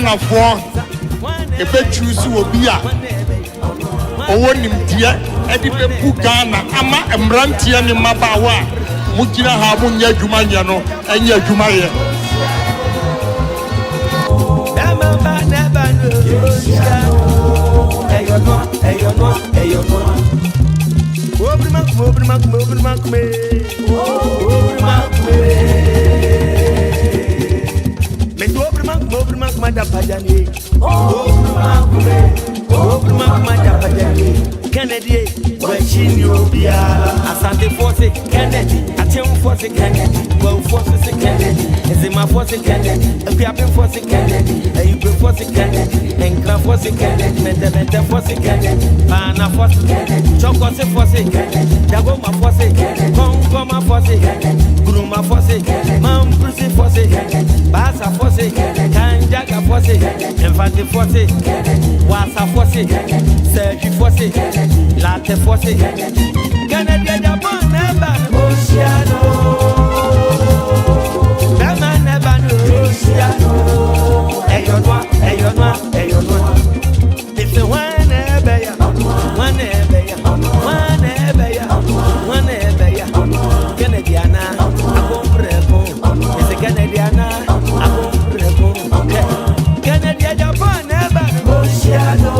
Ghana for a bit choose to be a dear Eddie Ghana Ama and Brantian in Mabawa Mukina Hamunya Jumaniano and Yajumaya. Kennedy, where she knew Asante Force, Kennedy, Atem Force, Kennedy, well Force, Kennedy, is in my Force, Kennedy, a Piapin Force, Kennedy, a Uber Force, Kennedy, and Craft Force, Kennedy, Mental Force, Kennedy, Pana Force, Chocolate Force, Dagoma Force, Kongoma Force, Gruma Force, Mam Bruce Force, Basa Force, Kanjaga Force, Infante Force, Wasa Force, Sergi Force, Latte Force, Kennedy Agyapong never Oceano, Bama never Oceano, Ayonwa, it's the one ever, Canadiana, Akompreko, it's a Canadiana, Akompreko, Kennedy Agyapong never Oceano.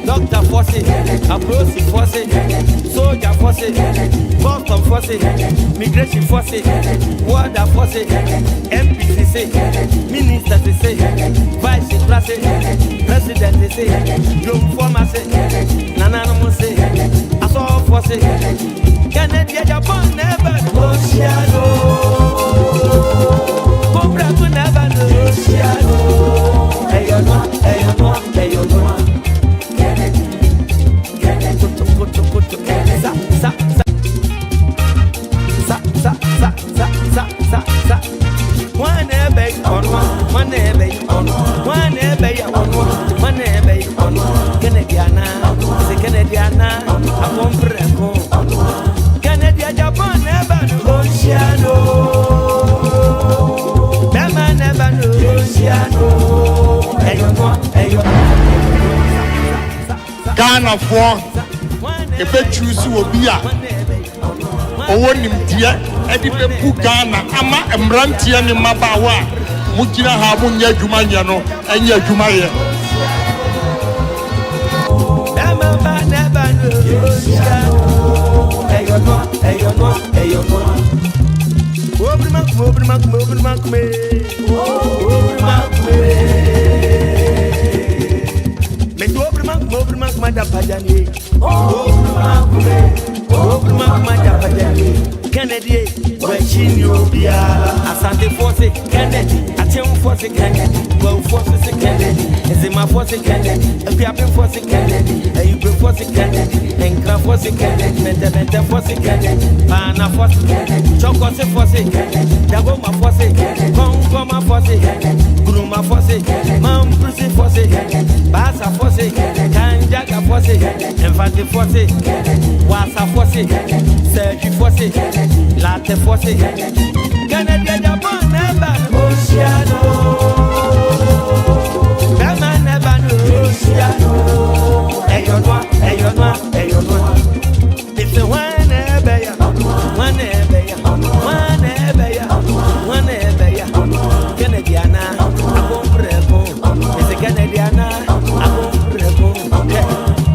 Doctor Force, Approach Force, Soldier Force, Boston Force, Migration Force, Water Force, MPC, Minister Vice President, Young Pharmacy, Nanamusi, Assault Force, Kennedy Agyapong never Oceano, Cobra to never Oceano, Ayonwa. Kennedy Agyapong never Oceano. Bema never Oceano. Ghana for a bit choose to be a dear Eddie Ghana Ama and Brantian in Mabawa Mukina Hamunya Jumaniano and Yajumaya. Kennedy, where she knew Asante Force, Kennedy, Atem Force, Kennedy, well Force, Kennedy, is in my Force, Kennedy, a Piapin Force, Kennedy, a Uber Force, Kennedy, and Craft Force, Kennedy, Mental Force, Kennedy, Pana Force, Chocolate Force, Dagoma Force, Kongoma Force, Gruma Force, Mam Bruce Force, Basa Force, Kanjaga Force, Infante Force, Wasa Force, Sergi Force, Latte Force, Kennedy Agyapong never Oceano, Bema never Oceano, Ayonwa, it's the one ever, Canadiana, Akompreko, it's a Canadiana, Akompreko,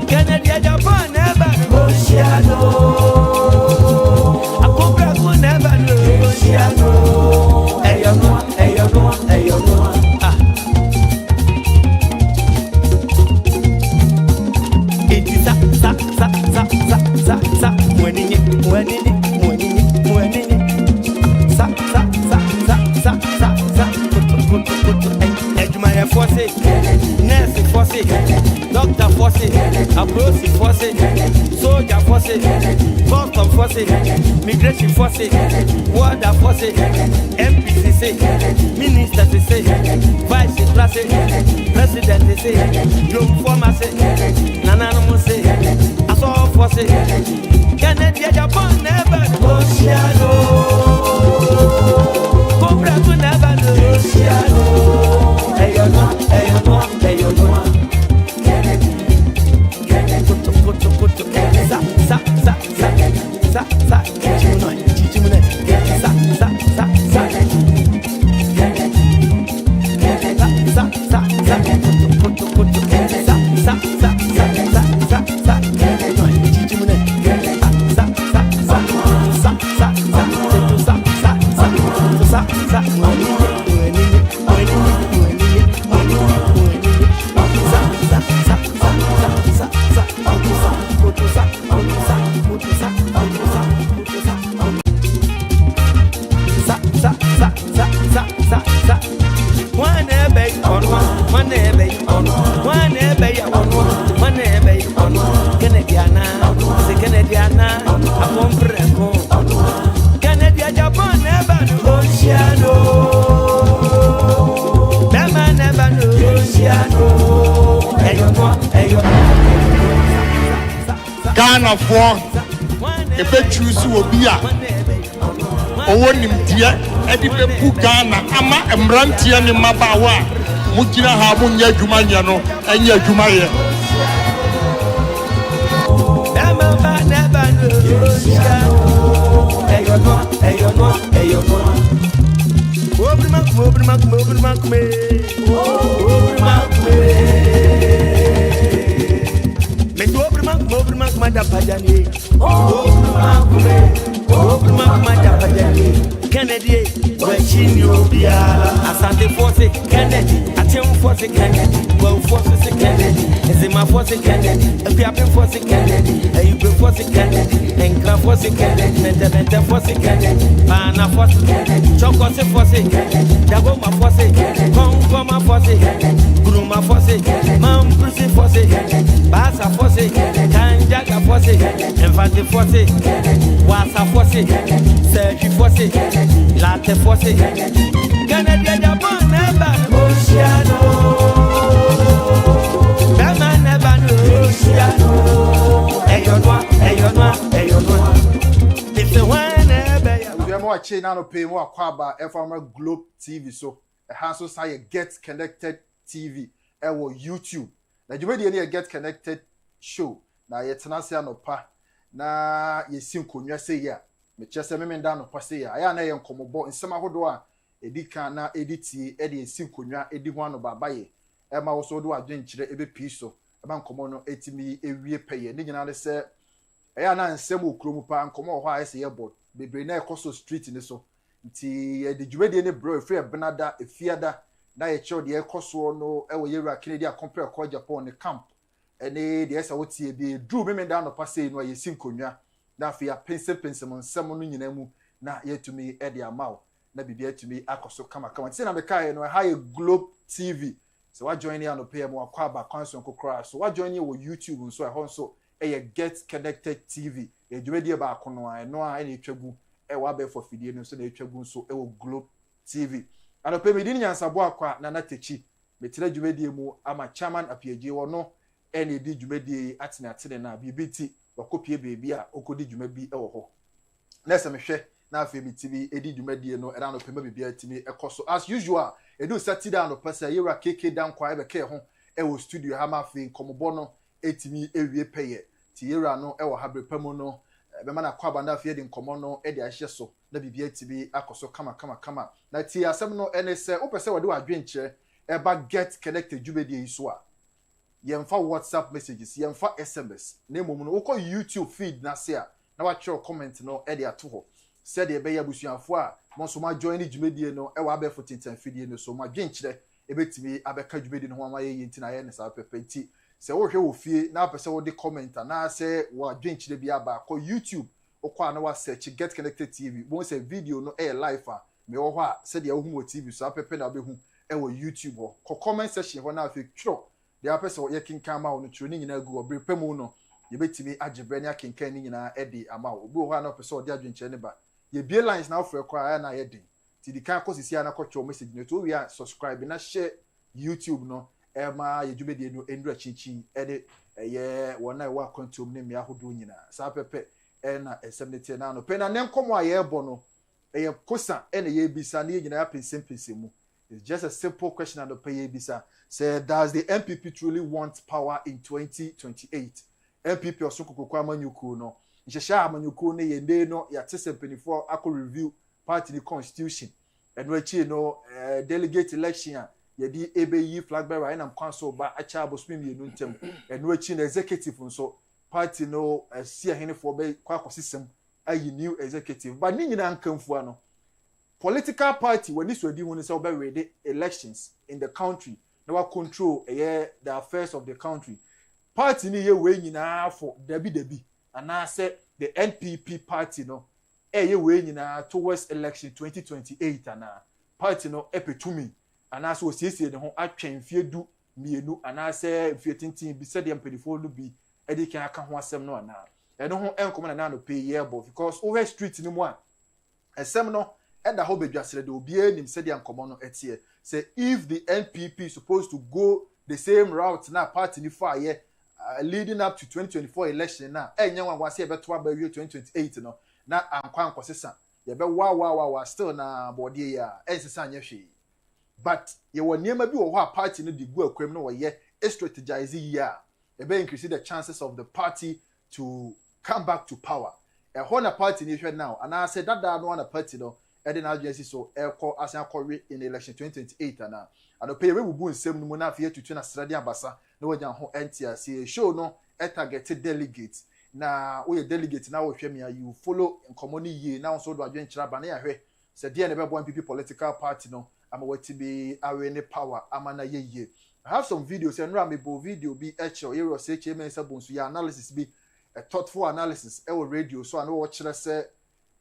Kennedy Agyapong never Oceano. Doctor Force, Approach Force, force, custom force, migration force, water force, MPC say, minister say, vice president say, Joe former say, Nanano say, Aso force, Kennedy Agyapong never Oceano, Cobra to never Oceano, Ayono, Kennedy Agyapong never Oceano, never Oceano, Ghana for a bit choose will be a nimdia, Edipe Pugana, Ama Emrantia ni Mabawa, Mukina Hamunya Jumaniano, and Yajumaya. Kennedy, Asante force Kennedy, Agyapong force Kennedy, well force Kennedy, Ezema force Kennedy, Agyapong force Kennedy, Ayubu force Kennedy, Enkra force Kennedy, Mente force Kennedy, Pana force Kennedy, Chokose force Kennedy, Dagoma force Kennedy, Kongoma force Kennedy, Gruma force Kennedy, Mampusi force Kennedy, Basa force Kennedy, Kanjaga force Kennedy, Enfante force Kennedy, Wasa force Kennedy, Sergi force Kennedy, Latte force Kennedy, Kennedy Agyapong never Oceano, Bema never Oceano, Ayonwa, it's the one ever. We are more chain now pay more kwaba FMR Globe TV so a handsome say Get Connected TV or YouTube. Na jumedi any Get Connected show na yetenase anopa na yesim konwa say ya me chese me menda no pase ya aya na ye nkomobo nsema hodo a edika na editi ede yesim konwa edi ho ano baba ye e ma wo so do adwenkyire ebe piso e ba nkomo no etimi ewie peye ni nyina de se aya na nsem okromu pa nkomo ho a ese ye bod bebre na ekoso street ni so nti ede jumedi ne bro free benada efiada na ye child ye ekoso no e wo yewura Kennedy Agyapong ko Japan ne camp ene de esa wotie bi dru me menda no pase no yesim konwa na afia pense mo nsem no nyina mu na yetumi ede amaw na bibia yetumi akoso kama nti na meka no ha ye Globe TV so wa join ya no pay mo akwa ba kwanso kokora so wa join you wo YouTube so ho so Get Connected TV e dwumedi ba akono a no a na etwagu e wa be for fidie no so na etwagu so e wo Globe TV ano pay me din nyansabo akwa na natechi metira dwumedi mu ama chairman apiaje wo no ene di dwumedi atene na BBT wakopie beebi a okodi dwuma bi e wo ho na se mehwe na afi mi TV edi dwumadi no era no pema beebi atimi ekoso as usual edu Saturday no pesa yera KK dan kwa e be ke ho e wo studio ha ma fi nkomobo no etimi ewie peye ti yera no e wo habre pemu no be ma na kwa banda afi edi nkomo no e di ahye so na beebi atimi akoso kama na ti asem no ene se opese wode wadwenkyere e ba Get Connected dwumadi yi so a yemfa WhatsApp messages yemfa SMS na mom no woko YouTube feed na se a na wa chiro comment no e de ato ho se de be ya busuafo a mo so ma join dwumadi no e wa be for tintan feed no so ma dwenkyere e betimi abeka dwumadi no ho ma ye nti na ye ne sa pepenti se wo hwe wo fie na apese wo de comment na se wa dwenkyere bia ba ko YouTube woko na wa search Get Connected TV wo se video no e live a me wo ho a se de wo hu wo TV so apepe na be hu e wo YouTube ho ko comment section ho na afi chiro de apese wo ye kinkan ma wo no chiro ni nyina gu obrepemu no yɛbɛtumi agyebrɛ ne akenkan ne nyinaa ɛde ama wo obi wɔ hɔ a na ɔpɛ sɛ ɔde adwenkyerɛ ne ba yɛbie lines na afrɛ koraa na yɛ den ti di kan kɔ sisi a na kɔtwɛ message no to wi a subscribe na share YouTube no ɛma yɛdwumadie no ɛndura chinchin ɛde ɛyɛ wɔn a ɛwɔ akwantuom ne mmea ahodoɔ nyinaa saa pɛpɛ ɛna ɛsɛm ne tie na no pɛ na ne nkɔmɔ a yɛrebɔ no ɛyɛ kosa ɛna yɛbisa ne nyinaa apɛnsɛmpɛnsɛ mu. It's just a simple question and the pay bisa. Say, does the NPP truly want power in 2028? NPP or Sukuku Manyuku no. Ishasha Manyuku ne yende no ya tese penifo ako review party the constitution. And which you know delegate election yedi ebe flag bearer and council ba achabo swim ye nuntem. And which in executive so party no see a hene for be kwa system a new executive. But ni nyina nkamfua no. Political party when this were doing is ready elections in the country now control the affairs of the country party ni ye way nyina for debi and I said the NPP party no ye way nyina towards election 2028 and party no epetumi and as was say the ho atwen fie du mienu and I say fie tintin bi said the mpedifo lu bi e dey kan aka ho asem no ana e no ho enkom na no pay year because over street ni mu a asem no and the whole bedwasere de obi anim said the nkomo no etie say if the NPP is supposed to go the same route na party ni for year leading up to 2024 election na enye wan wase ebeto aba 2028 no na ankwa ankosesa ye be wa still na body ya ensesa anya hwe but ye won niema bi wo ho a party no di gu akwam no wo ye strategize ya e be increase the chances of the party to come back to power e ho na party ni hwe now and I said that no na party no Eden agency so eko asan akɔwe in election 2028 ana pay we bubu nsem no mu na afie tutu na stradi abasa na wagya ho NTRC show no target delegate na we delegate na wo hwɛ me you follow nkomo ye na so do adwenkyerɛ ba na ya hwɛ sɛ die na be bo NPP political party no ama wati be awe ne power ama na ye I have some videos and ram bo video bi echo area say chairman sabonsu ya analysis bi a thoughtful analysis e wo radio so ana wo kyerɛ sɛ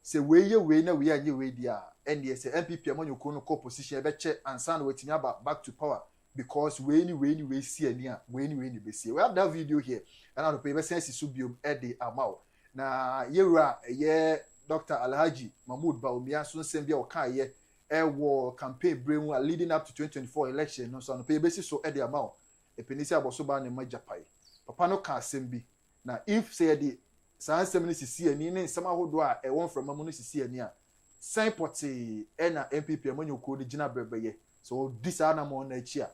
say we na we anye we dia and yes NPP amanyoko no co position e be che ansa na wetimi aba back to power because we see ani a we be see we have that video here and I pay be sense subium e de amaw na yewura ye Dr. Alhaji Mahamudu Bawumia so nsem bia o kan ye e wo campaign bremu leading up to 2024 election no so no pay be so e de amaw e penisi aboso ba ne majapai papa no ka asem bi na if say the sansem ni sisi ani ne nsem ahodo a e won from amu no sisi ani a sign poti e na NPP amanyoko de gina brebeye so this ana mo na chi a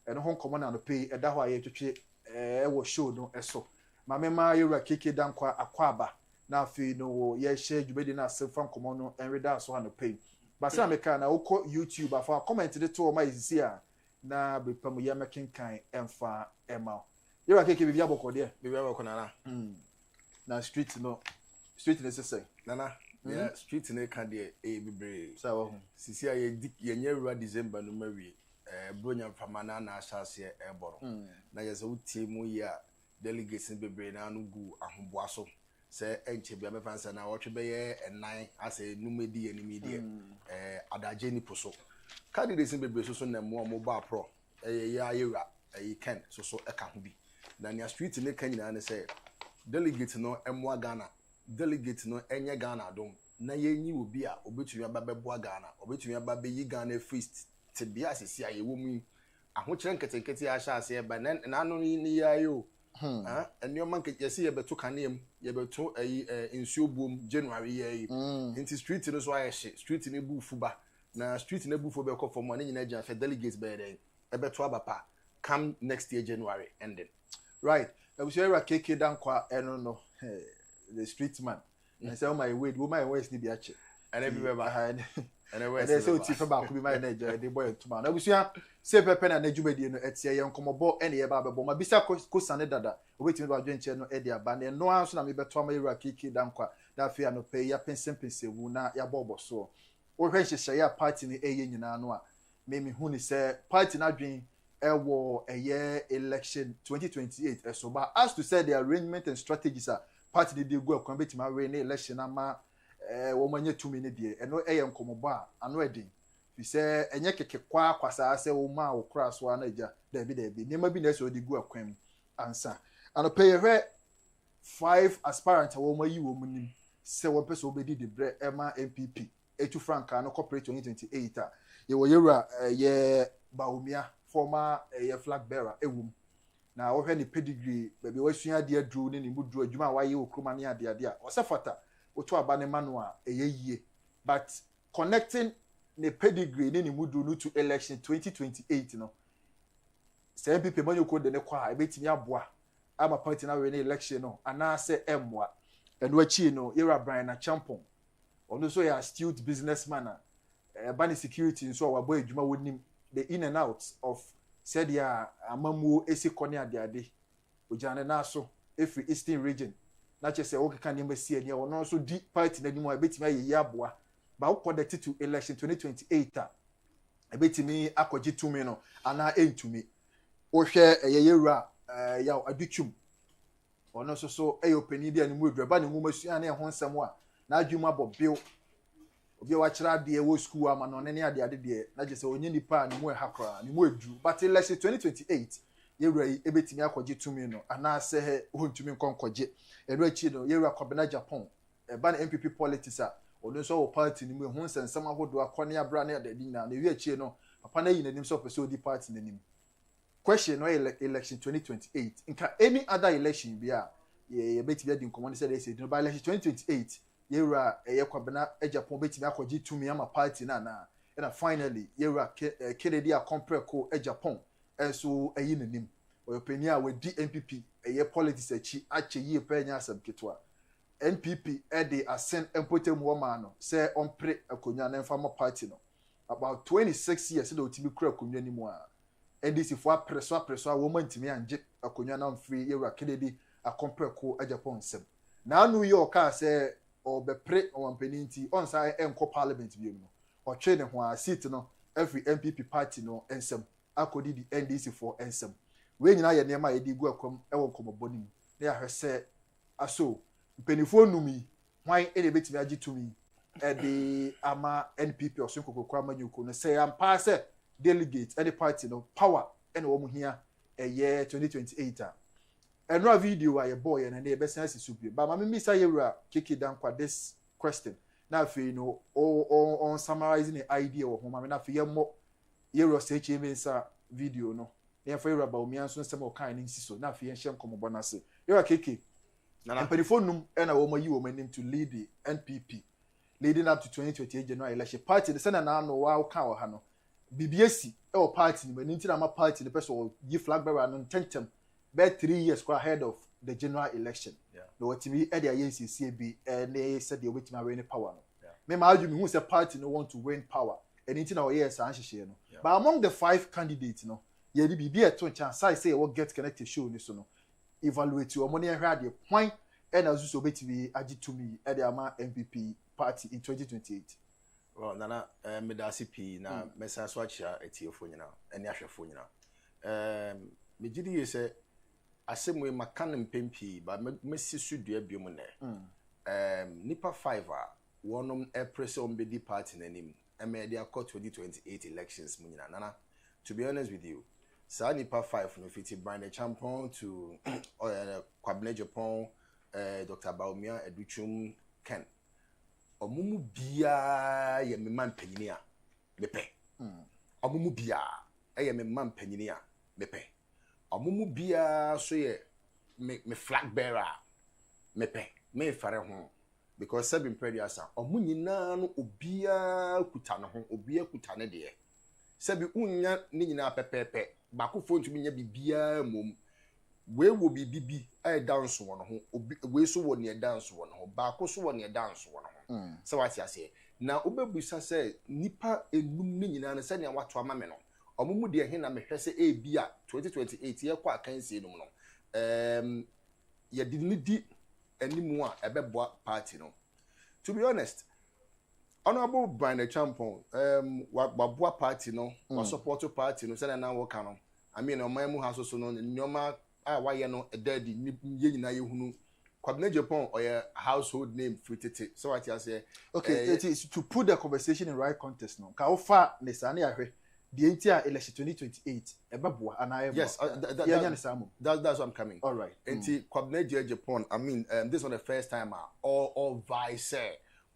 e no ho nkomo na no pay e da ho aye twetwe e wo show no eso mamema yewura keke dankwa akwaba na afi no ye share djubedi na asefam nkomo no enreda so no pay basa meka na ukọ YouTube afa comment de to ma sisi a na bepamu ye mekenkan emfa ema yewura keke bibia bokode bibia bokona na street no say nana yeah street ne ka de bibre sa wo sisi a ye nyewura December no mawie bronya fama na asase eboro na ye se utie mu ya delegates bibre na no gu ahomboaso se enche bia mefansa na wotwe be ye enan ase numedi enimidi adaje ni poso candidates bibre so na mo ba pro ya yewura Ken so eka ho bi na nia street ne ka nyina ne se delegate no emwa Ghana delegate no enye Ghana dom na yenyi obi a obetumi ababebo Ghana obetumi ababeyi Ghana feast te bia asisi aye wo mu ahokyere nketenkete a sha ase ba na no ni yayo enioma nkeyesi ye beto kanem ye beto insuo bom January ye into street no so ayehye street ne bufu ba na street ne bufu be ko form na nyina gya fe delegates be den e beto abapa come next year January ending right Ebushera keke dankwa eno no the street man and say my way wo my ways ni bi ache and everywhere behind and everywhere say oti fa ba ko bi my Nigeria dey boy to man Ebushia say pepe na adwumadi no etie ye nkomobo ene ye ba bebo ma bisa ko sane dada obetimi ba dwenche no e de aba na no anso na me beto ma yura keke dankwa da fe no pay ya pensempensewu na ya bobo so wo hwe hyehyɛ ya party ni eye nyina no a me hu ni say party na dwen ewo eye election 2028 esoba as to say the arrangement and strategies are party dey go akwan betima we na election ama wo manye tumi ne die eno eye nkomobo a ano edin fi say enye keke kwa kwasa say wo ma wo kra so na agya da bi nema bi na so dey go akwan ansa ano pay hwe 5 aspirants wo ma yi wo munim se wo pese obedi de bre ema NPP etu franka no corporate 2028 a ye wo yewura ye Bawumia former ye flag bearer ewum na wo hwe ne pedigree baby wasua de adru ne mu dru adwuma wa ye okroma ne ade ade a osefata oto aba ne manu a yie but connecting ne pedigree ne mu dru no to election 2028 no se NPP manyo ko de ne kwa ebetimi aboa ama party na we ne election no anase emwa enu achi no yewura Brian Agyapong ono so ya astute businessman bani security nso wa boy adwuma wonim the in and out of said ya amamu esi kone ade ojane na so every eastern region na che se wo keka ne mbesi ani ono so di party na nim a betimi ayeyi aboa ba wo connect to election 2028 a betimi akogi tumi no ana entumi wo hwe yeyewura ya aduchum ono so opani bi ani mu edura ba ne ngoma sua na ho nsem a na adwuma bo bill obi wa kira de wo school ama no ne ade de na je se onye nipa ni mu hakra ni mu edu but election 2028 yewura ebetimi akogi tumi no ana se he hontumi nkonkoge eno achi no yewura Kennedy Agyapong ba na NPP politics a ono so wo party ni mu ho nsensam ahodo akone abra na de na wi achi no papa na yi nanim so person di party nanim question no election 2028 nka any other election bia ye betimi adi nkomo ne say no by election 2028 yewura Kennedy Agyapong betimi akogi tumi ama party na finally yewura Kennedy Agyapong so ayi nanim opani a we di NPP politics achi ache yi pe nya asem ketwa NPP de asen empotem woman no say ompre akonya na mfa party no about 26 years do tibi kura akonya ni mu a NDC fo apreso a woman timi anje akonya na mfiri yewura Kennedy Agyapong sem na New York a say obepre owampani nti onsa enko parliament bi mu o twe ne ho a seat no every NPP party no ensem akodi di NDC for ensem we nyina ye nema yedi gu akom ewo komoboni na ya hwese aso mpenifo numi hwan ene betimi agitumi de ama NPP osun kokokwa manyuko no say ampa se delegate any party no power ene wo mu hia eye 2028 a enra video a ye boy na e besan asisubi ba ma me say yewura kiki dan kwa this question na afi no on summarizing the idea wo ma me na afi ye mo yewura say chimensa video no ya fa yewura Bawumia so nsem o kan ni nsiso na afi ye hye nkomobo na se yewura kiki na perifonum ena wo ma yi wo manim to lead the NPP leading up to 2028 January election party the senate na no wa ka wo ha no BBSC e party ni mani ntina ma party the person yi flag bearer no tentem be 3 years ahead of the general election no watimi e dey ANCC bi na said they wait to win power no me ma argue me who say party no want to win power and ntina o yes an hyehyɛ no but among the 5 candidates no ye di bibi eto chance I say what get connected show ni so no evaluate your money and the point and as so betimi agitumi e dey ama NPP party in 2028. Well, Nana, medasi pi na mesa swatcha etiofo nyina, eni ahwefo nyina. Me gidi ye se asemwe makana mpempi ba mesi sudua biom ne. Nipa 5 a wonom press on bedi party nanim. Me dey akọ 2028 elections mu nyina. Nana, to be honest with you, sa nipa 5 no fiti Brian Agyapong to Kennedy Agyapong, Dr. Bawumia Educhum Ken. Omumu bia ye me man panyini a mepe omumu bia ye me man panyini a mepe omumu bia so ye me flag bearer mepe me fare ho because seven prediasa omu nyina no obia kuta no ho obia kuta ne de sebi unya ni nyina pepepe bakofo ntumi nya bibia mom we wo bibibi e dance wo no ho we so wo ne dance wo no ho bako so wo ne dance wo no ho so what you say na obebusa say nipa enum ni nyina na se ne wato ama me no omumu de he na mehwe se e bia 2028 ye kwa kansi enum no ye di animu a ebeboa party no to be honest honorable Brian Agyapong waboa party no wa support party no se na wo ka no I mean omamu ha so no nyoma a waye no edadi ye nyina ye hunu Kennedy Agyapong or a household name fitted. So what you say? Okay, it is to put the conversation in right context now. Ka ofa nesani ahwe the entire election 2028 ebabua and yes that's what I'm coming. All right. Enti Kennedy Agyapong, I mean this is not the first time all vice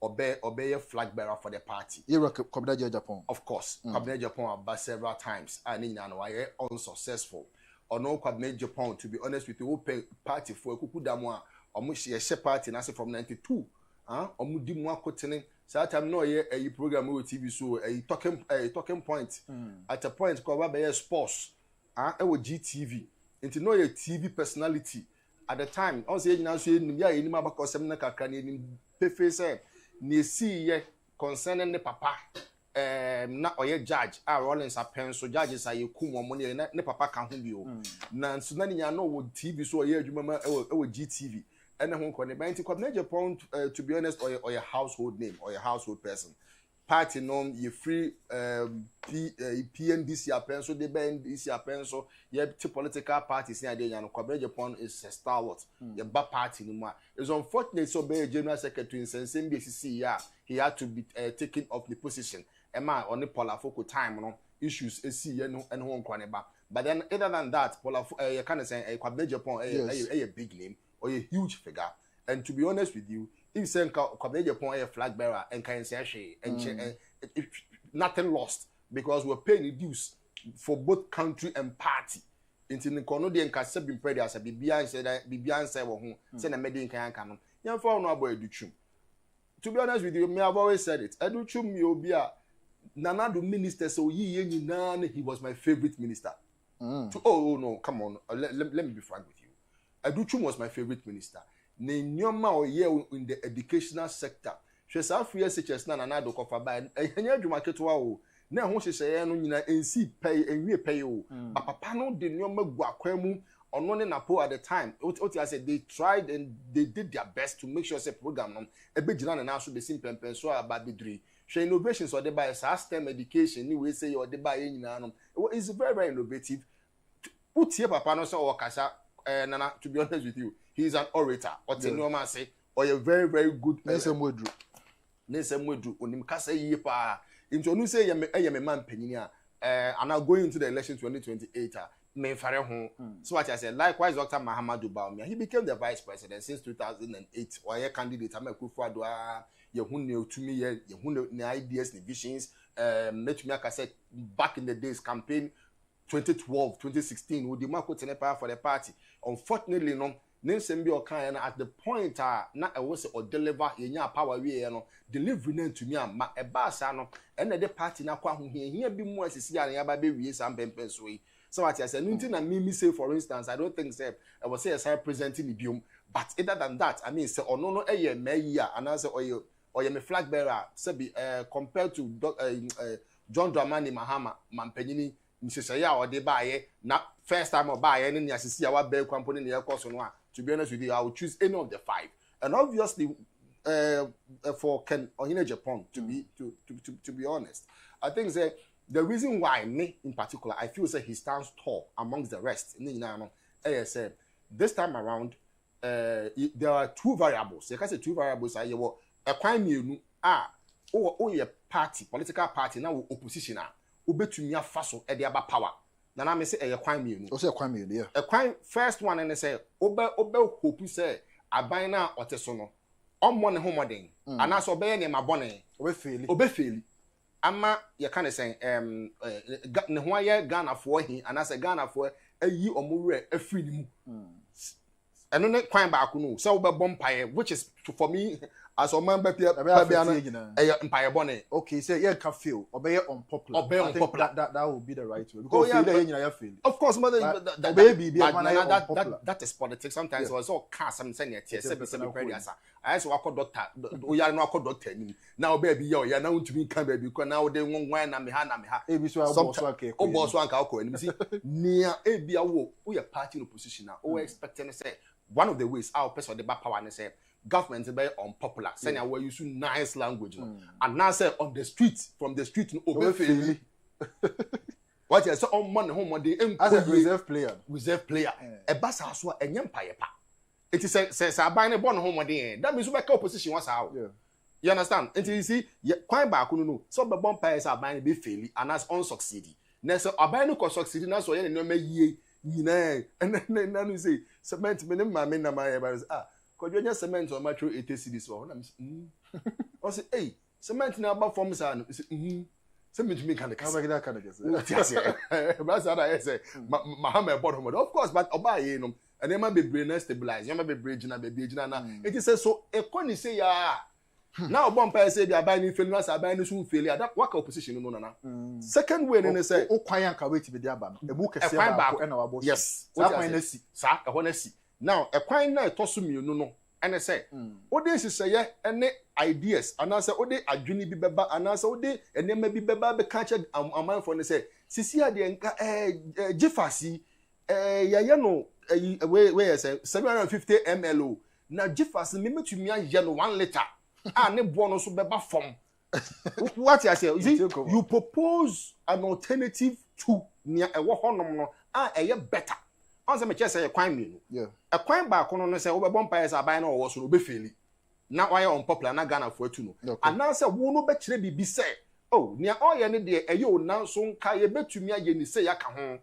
obey flag bearer for the party. You Kennedy Agyapong. Of course, Kennedy Agyapong about several times and in why unsuccessful. Or no Kennedy Agyapong, to be honest with you, open party for Kukudamwa or Mushi party and from 92. Omudimwa Kotene. So that time no a program with TV so a talking point at a point called by sports GTV into no a TV personality at the time I was saying now saying yeah in my back or seven can face near see concerning the papa not or judge Rollins a pen so judges are you come money and ne papa can hold you now so none ya know what TV so here you remember GTV. And then when the Kennedy Agyapong, to be honest, or your household name or your household person, party known you free PNDC pencil, the band this year pencil, you have two political parties here. And Kennedy Agyapong is a stalwart, your back party anymore. It's unfortunate so be General Secretary in same BCC, yeah, he had to be taken off the position. Emma on the focal time no issues see and home Kwaneba. But then other than that, you can't say Kennedy Agyapong a big name. Or a huge figure, and to be honest with you, if you Kennedy Agyapong a flag bearer and can say and nothing lost because we're paying dues for both country and party. Into the Canadian Cassab in Predia, as a BBI said, BBI said, send a median canon. Young for no boy Duchum. To be honest with you, me have always said it. Educhum, you'll be a Nanado minister, so he was my favorite minister. Oh no, come on, let me be frank with you. Aduchum was my favorite minister. Ne nyoma oye in the educational sector. She sa free such as na do kofa ba enya adwuma ketewa o. Na ho hyehye no nyina ensi pay enwie pay o. Papa no de nyoma gu akwan mu ono ne napo at the time. What I said they tried and they did their best to make sure say program no ebegina na so be simple so about bedri. She innovations or the by STEM education ni we say or the by nyina no. It's very very innovative. Put here papa no so okasa Nana, to be honest with you, he's an orator. Or normal say, or a very, very good. Nesem Wedru. Unim kasa ye pa. Into no say, I am a man peninia. And now going into the election 2028. Me fare home. So what I said, likewise, Dr. Mahamudu Bawumia, he became the vice president since 2008. Or a candidate, I'm a Kufuadwa, Yahunio to me, Yahuno ideas, visions. Let me like I said, back in the days campaign. 2012, 2016, we demand to power for the party. Unfortunately, no, Nimsembi Okan at the point na was or deliver yenya power we no delivery to me ma e ba sa no and the party na kwa ho here be more sisi ya ba be wie sam pempen so yi. So what I said, nothing na me say for instance, I don't think say I was say as representing the biom, but other than that, I mean say ono no eye meya and answer or me flag bearer say be compared to John Dramani Mahama Mampenyini Msesaya or de baye na first time or baye any asisi our bear company near course on one. To be honest with you, I would choose any of the five. And obviously for Ken Agyapong to be honest, I think that the reason why me in particular I feel say he stands tall amongst the rest. Said this time around there are two variables. You can say two variables are you a crime you a party, political party now opposition ubetumi afaso e de aba power na na me say e kwan mienu o say kwan mienu yeah e kwan first one and say obe hope say aban na oteso no ommo ne homoden ana so obe ne mabone obe feli ama ye kan say ne ho aye Ghana fo hi ana say Ghana fo ayi omowre afri ni mu eno ne kwan ba ko no say obe bompaye which is for me as a man, okay, so yeah, can feel obey unpopular. I think that would be the right way. Because of course, mother, that is politics. Sometimes was all cast some saying it. I saw a doctor. We are not a doctor. Now, baby, you are now to me, come baby, because now they won't wine and me. Oh, boss, one calco, and see near a beer walk. We are party in position now. Oh, expecting to say one of the ways our person the back power and say. Government is very unpopular. Saying where you use nice language, and now say on the street, from the street to obey. What you say on money home on the as a reserve player. A bass house a empire pa. It is says I buy a born home on the end. That means we make opposition once out. You understand? Until you see, quite back no. So the bumpires are buying be fairly and as unsucceeding. na so aban no ko succeed na so ye no ma yie nyina na no say cement me ne ma me na ma ye ba ko jo nya cement o ma tro 80 cedis o na me o say eh cement na ba form sa no cement me kan ka How can I guess? but that say Mahamudu Bawumia of course but oba ye no and them be brain na stabilize them be brain na be gina na it is so e ko ni say ya now bomb pa say dia buy ni fail na say buy ni so fail that work opposition no na second way ni say o kwan anka wait be dia ba no e bu kese ba ko na wa bo yes sa kwan na si sa e ho na si now e kwan na to so mienu no ene say o de siseye ene ideas anasa o de adwini bi beba anasa o de enema bi beba be ka che amanfo ne say sisi ade nka jifasi ya no we say 750 ml na jifasi me metumi aye no 1 liter ne bo no so beba form what you say you propose an alternative to nia ewo honom no eye better on say me che say kwan mienu a kwan ba ko no say wo be bompa yes aban na wo so no be feli na why unpopular na Ghana for atu no ana say wo no be kire bibi say oh nia oye ne de eye o nan so nka ye betumi aye ni say aka ho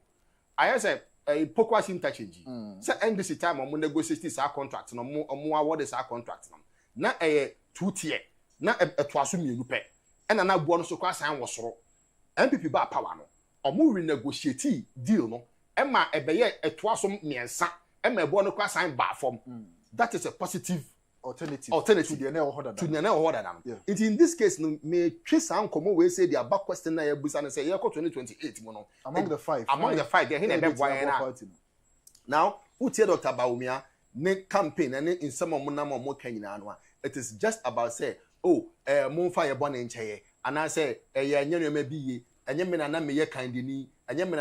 aye say pokwa interchange say NDC time mo negotiate sa contract no mo award sa contract no na 2 tier na etoaso mienu pe ena na bo no so kwa san wo soro NPP ba power no omo renegotiate deal no Emma ebeye etoaso miensa emma ebo no kwa sign ba form that is a positive alternative to the na order it in this case no me twese ankomo we say the back question na ya busa na say ye ko 2028 mo no among the five they hin ebe boy na now utie Dr. Bawumia ne campaign and in some mo na mo kan nyina no it is just about say oh mo fa ye born ncheye ana say ye anyanwa ma biye enye me na me ye kandini enye me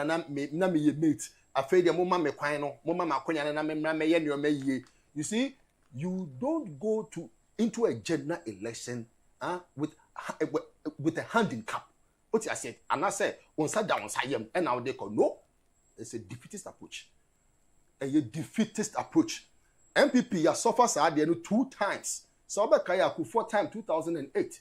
na me ye mate afei de mo ma me kwan no mo ma makonya na me ye nneoma yie you see you don't go into a general election with a hand in cap what I said and I said on sat down sayem and now they call no it's a defeatist approach NPP ya suffer sa de no 2 times so be kai Akufo time 2008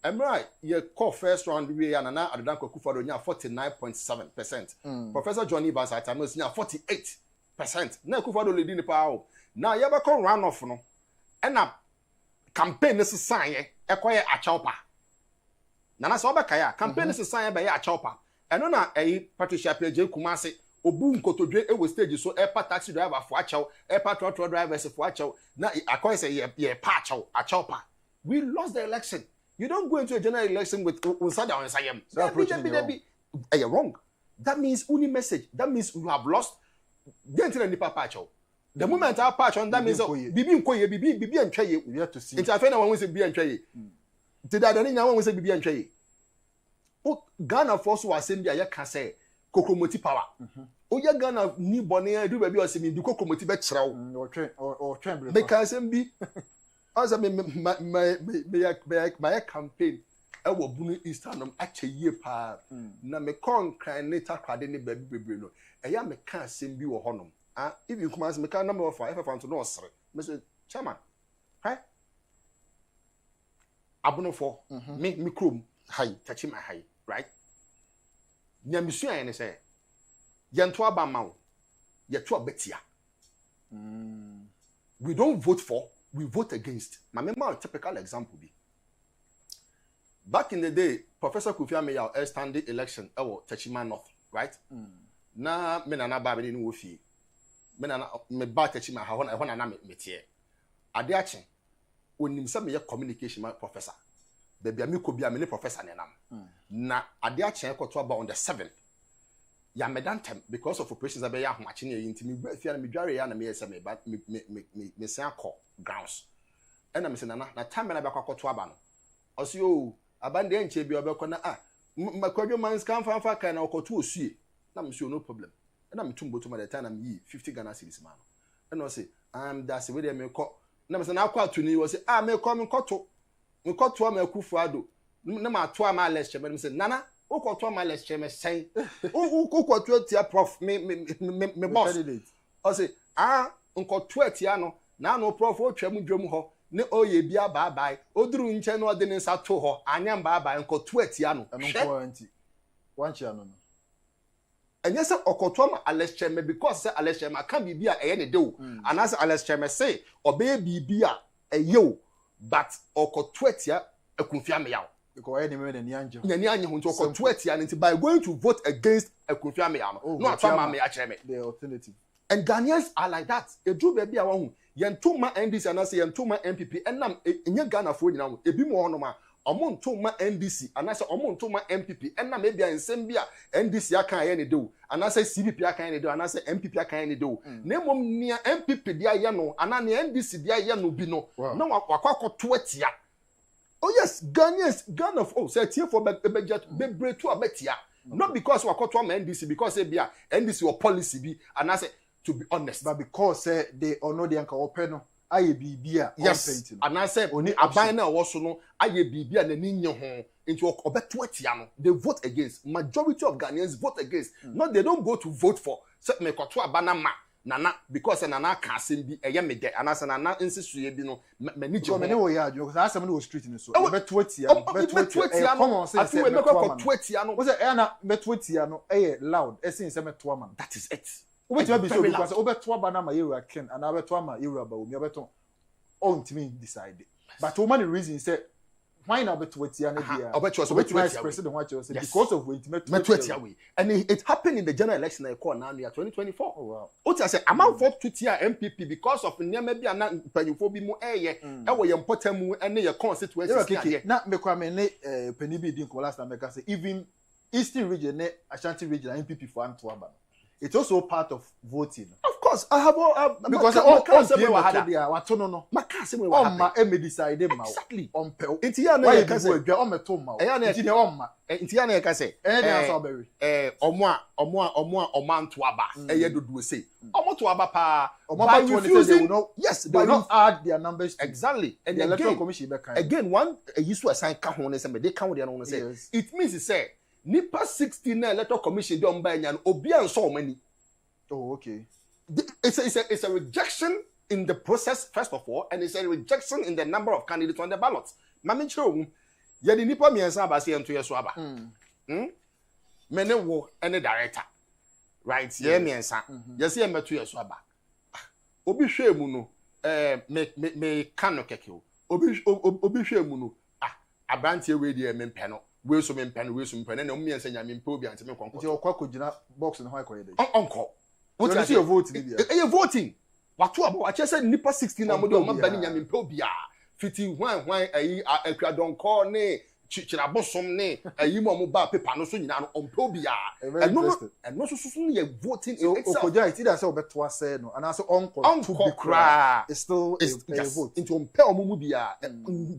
I'm right. You call first round we and na Adedan Akufo do nya 49.7%. Professor Johnny Evans at time nya 48%. Na Akufo do leading the power. Now you be come run off no. And na campaign is sign e koye achawpa. Na so be kaya campaign is sign be achawpa. Eno na Patricia Peje Kumase obu nkotodwe e stage so pa taxi driver for achaw pa trotro drivers for achaw na akoye say ye pa achawpa. We lost the election. You don't go into a general election with Unsada and Sayem. You're wrong. That means only message. That means you have lost. The moment our patch on that means Bibi and Chay. We have to see. It's a friend when we say B and Chay. Did I know we say Bibi and Chay? Oh, Ghana force was sending a can say Kokomoti power. Oh, you're gonna need Bonnie, do baby or see me do Kokomoti betrow or tremble. Because MB. As I mean, my campaign, I will boom Eastern actually year pa. Na me con can later crowd any baby no. I am a can same be or honum. If you come as me can number 5, if I want to know, sir, Mr. Chairman, hi. Abono for me chrome high, touching my high, right? Nya monsieur and say, Yantua Bamau, Yatua Betia. We don't vote for. We vote against. My member, typical example be. Back in the day, Professor Kofi Ameyao standing election, Techima North, right? Na me na baby ni wofi. Me na me ba Techima ha hona na me tie. Ade ache. Onim se me communication my professor. Baby ami ko bia me ne professor ne nam. Na ade ache ekoto about on the 7th. Ya medantem because of operations abeya ahomache ne yintimi gba fia na me dware ya na me yesa me ba me san akọ grounds ena me se na time na be kwakoto aba no osi o abande enche bi obekọ na makwadwo man scan fanfa kan na okoto osue na me se no problem ena me tumbo to my time na me yi 50 Ghana cedis man ena o se that's we dey me ko na me se na akwa atuni o se me ko me koto am akufu ado na ma to am lecture me se nana ukoto am lecture me say ukoto tia prof me boss o se nkoto atia no na no prof o twam dwom ho ne oye bia bye oduru nche no de ne nsa to ho anya bye nkoto atia no eno ko anti wanchi ano no and yes okotoma Alex Cheme because say Alex Cheme can be a eye ne de o and as Alex Cheme say obey bibia eyo but okotwetia ekunfia me yaw because any men and nyani anye ho nti okotwetia nti by going to vote against ekunfia me yaw no atama me acheme the alternative. And Ghanaians are like that. A drew baby a one yentuma NDC and I say yentuma NPP and nam in Ghana for now a bit more no ma among toma NDC and I say among toma NPP and now maybe in Sambia NDC I can't any do and I say CPP I can't do and I say MPP I can't do name near MPP dia yano and an NDC dia yano bino no wakako twetia. Oh yes, Ghanaians Ghana for say here for budget be to a betia not because wakotwa NDC because say bia NDC or policy be and I say to be honest, but because they honor the anchor open, I be beer. Yes, and I said only a biner also no, I be beer and in your home into a betwetiano. They vote against. Majority of Ghanaians vote against. No, they don't go to vote for. Set me kotwa banama nana because nana can't be a yammy day and as an nana insist you know many because I some was street in the so betwetiano. Come on, say betwetiano. Was it Anna betwetiano? Loud. Essing some man. That is it. Wait to be so because over 2 banana era Ken and over 2 ma era Bawumia beton on to me decide. But too many reasons say why not bet what ya president what you say because of wait away. And it happened in the general election I call now 2024. Oh wow. What I say amount for to tia MPP because of near be an panyufo bi mu e wo ye important mu and your constituency. Na me kwa me ne penibi din ko last time say even Eastern region ne Ashanti region MPP for Antwerp. It's also part of voting. Of course, I have all because all people had their watono no. Makase me wa ma e me decide ma. Exactly. On pe. Inti ya na ye ka say on meto ma. Inti na on ma. Inti ya na ye ka say. Answer berry. Omo anto aba. Eye dodo say. Omo to aba pa. By refusing, yes, they will not add their numbers to exactly. And the electoral commission again one use to assign ka ho ne say me dey count there no say. It means it say Nipa 16 na electoral commission dey on by nyan obi an so many. Oh, okay. It's a rejection in the process first of all, and it's a rejection in the number of candidates on the ballot. Mami chiro ye di nipa miensa ba se ento ye so aba. Mene wo any director. Right? Ye miensa. Ye se meto ye so aba. Obi hwe mu no me kan no keke o. Obi hwe mu no abrantie we di me mpe no. We so me mpe na me miensa nya me mpe obi ante me konko. Ti okwa ko gina box no ho akoye dey. Onko. What is your voting? You're voting. What to about? I just said nipa 16 na mo de o ma bani nyame mpe obi a. Fiti hwan ayi akra don call ne chichira bosom ne ayi mo ba paper no so nyina no ompe obi a. And no so you voting in itself. Okoja it either say obeto ase no and also onko to be cry. It's still a vote. Into ompe omumu bia.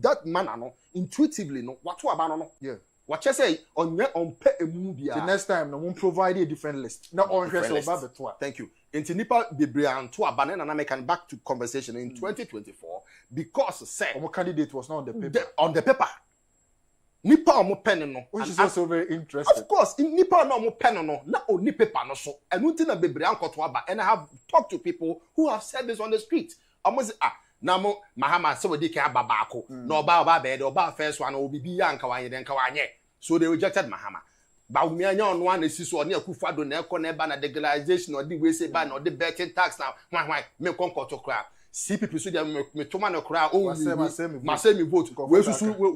That manner no intuitively no what to about no. Yeah. What you say on pe emu bia. The next time no won't provide a different list. Now on thank you. Inti nipa bebre anto aba na make an back to conversation in 2024 because say our candidate was not on the paper. On the paper. Nipa omo pen no. Which is also very interesting. Of course, nipa no omo pen no na oni paper no so. Enu nti na bebre ankoto aba and I have talked to people who have said this on the street. Omo say na mo mahama se we dey kan aba baako na oba be de oba first one obi bi ya nka wanye de nka wanye so they rejected mahama Bawumia nya ono an esi so ne akufado na ekọ na eba na legalization or the we say ba na the betting tax na hwan me konkoto kra CPP so dey me toma no kra o masemi vote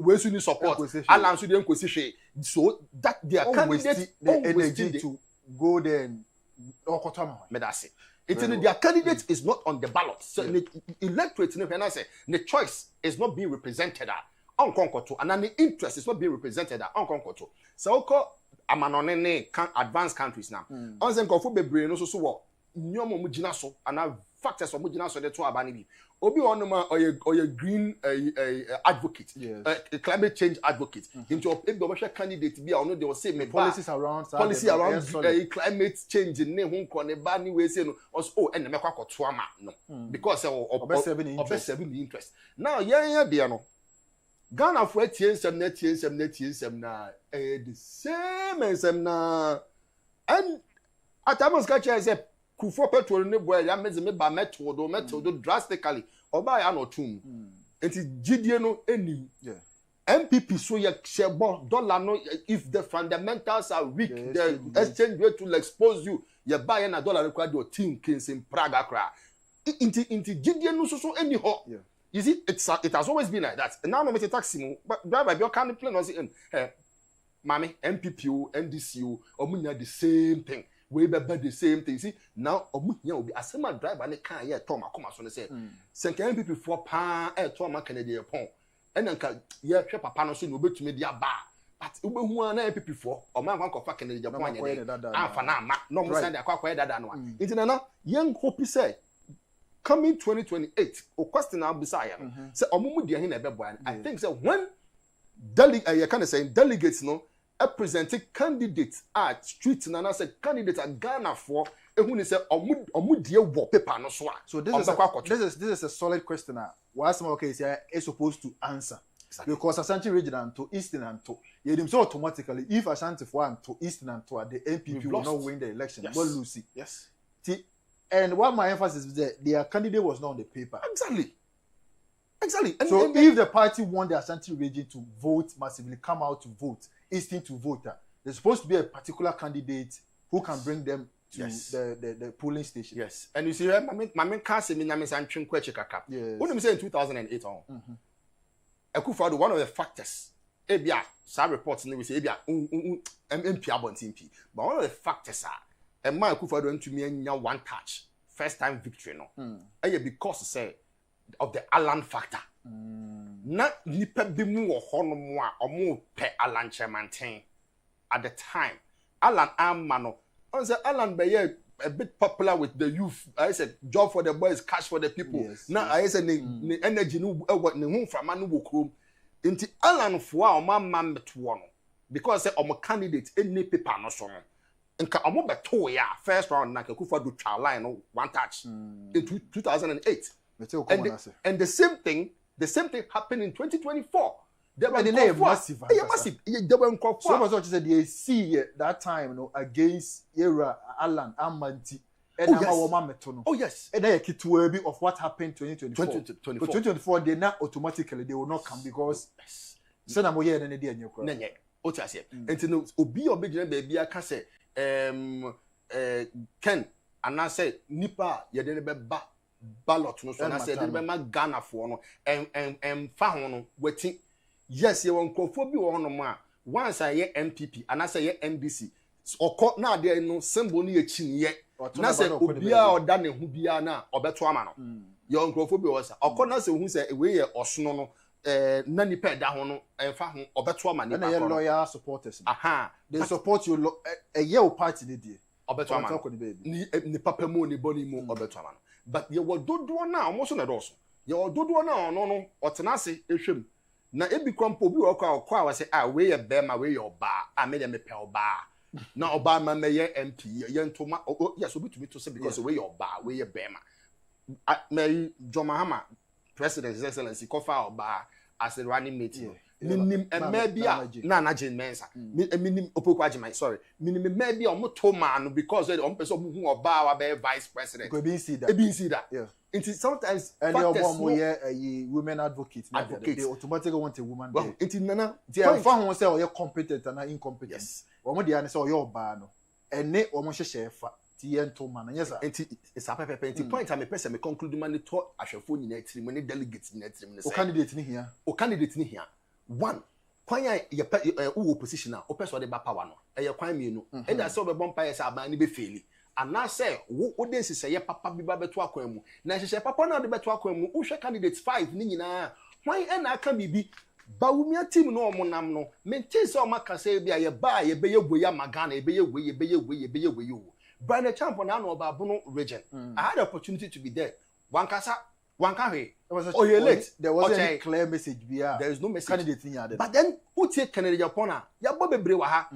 we su ni support alan so dey nkosi hwe so that their candidate the energy to go there and okotama me that say their candidate is not on the ballot. So the electorate, the choice is not being represented on Concoto, and the interest is not being represented on Concoto. So, amanone advanced countries now. On them go for be brain also so nyomo mujina so and factors of mujina so the two abani. Obi onoma or your green advocate, climate change advocate. Into a candidate be or they will say policies around climate change in ne hun bani we say no also and the mekwa tuama no because of 7 interest. Now yeah no Ghana for TNSM na the same as na and at Amos catcher say Kufo petrol ne boy ya meze me ba metal do drastically oba ya no tum enti gidie no eni NPP so ye share dollar no if the fundamentals are weak the exchange rate will expose you ye buy na dollar require your team kings in Prague cra into Gideon no so anyhow. You see it has always been like that. And now no me taxi but driver be can plan on say Mami, MPP, NDC, omunya the same thing. We be the same thing. See, now omunya will be a same driver and can here Tom come as on say. Sen MPP for pa Tom Kennedy Agyapong. And then yeah, papa no say no be to me dia ba. But ube hu na MPP for o man wan kofa Kennedy Agyapong anya. Afa na ma no mo send akwa dada no. Nti na young hope say coming 2028 o question na beside say omumu dia hin na be boy. I think say when delegates no representing candidates at street na say candidates at Ghana for ehun say omu die wo paper no so. So this is a solid question. Why some case is supposed to answer. Exactly. Because Ashanti region and to Eastern and to so automatically if Ashanti for and to Eastern and to the NPP will not win the election, but Lucy. Yes. And what my emphasis is that their candidate was not on the paper. Exactly. And so if the party want the Ashanti region to vote massively, come out to vote, Eastern to vote, there's supposed to be a particular candidate who can bring them to the polling station. Yes. And you see, my main can't me na san twin kweche kaka. What do say in 2008 on? Akufo-Addo, one of the factors, ebia, sa reports we say ebia MP abontin P. But one of the factors are, and my Akufo-Addo to me one touch, first time victory no. Because say of the Alan factor. Na nipa bi mu wo hono mu a omo pe Alan Chemanten at the time. Alan Amano. On say Alan be a bit popular with the youth. I said job for the boys, cash for the people. Yes, now I said the energy no what ne hu from anu wo krom. Inti Alan fo a o man beto no because say omo candidate any paper no so no. Nka omo beto ya first round na Akufo-Addo twa line no one touch in 2008. And the same thing happened in 2024. There were massive. There were so much said they see that time against era Alan Amanti. Oh yes. And then a bit of what happened 2024. They not automatically they will not come because send them here and they are Nenye. What I say. And no obi baby I can say Ken and I say nipa ye dey be ba ballot no so na say dey be ma Ghana for no and fa ho no wati yes ye won krofo bi wo no ma once I NPP and I say NDC okọ na dey no symbol no ye chinye na say obi a oda ne hu bia na obeto ama no ye won krofo bi wo sa okọ na say hu say we ye osono no na nipa da ho no fa ho obeto ama nipa ko na loyal supporters they support you a year party dey obeto ama ni papa mu ni boni mu obeto ama but ye wo dodo na almost na doso ye wo dodo na no otena se ehwem na ebi kwampo obi wo kwa wa say we ye bema we ye oba me de me pe oba na oba ma me ye MP ye ntoma yes obi to me to say because we ye oba we ye bema me John Mahama president his excellency kofa oba as a running mate minim maybe na Jane Mensa minim opoku agimai sorry minim maybe omoto man because they on person hu oba wa be vice president go be see that yeah it is sometimes and a women advocate they automatically want a woman well it is nana they fa won say o competent and incompetent yes omo dey an say o oba no ene omo hwehwe fa ti ento man yes it's a pepe point am person me conclude man to ahwefo nyina tiri mo ne delegates nyina tiri mo ne say o candidate ni here one kwan ya wo opposition a opese de ba power no eye kwan mienu e da se obebon pa yes aban ni be faili ana se wo de nsese papa bi ba beto akwan mu na nsese papa na de beto akwan mu wo hwe candidates 5 ni nyina kwan e na aka bibi Bawumia team no omonam no mente se o maka se bia ye ba ye be ye boya magana ye be ye we yo Brand champion na no ba bono region I had the opportunity to be there Wanka he. Oh, you're late. There wasn't any clear message. There is no message. Candidate in here. But then, who take Kennedy Agyapong? Ya bobe brewa ha.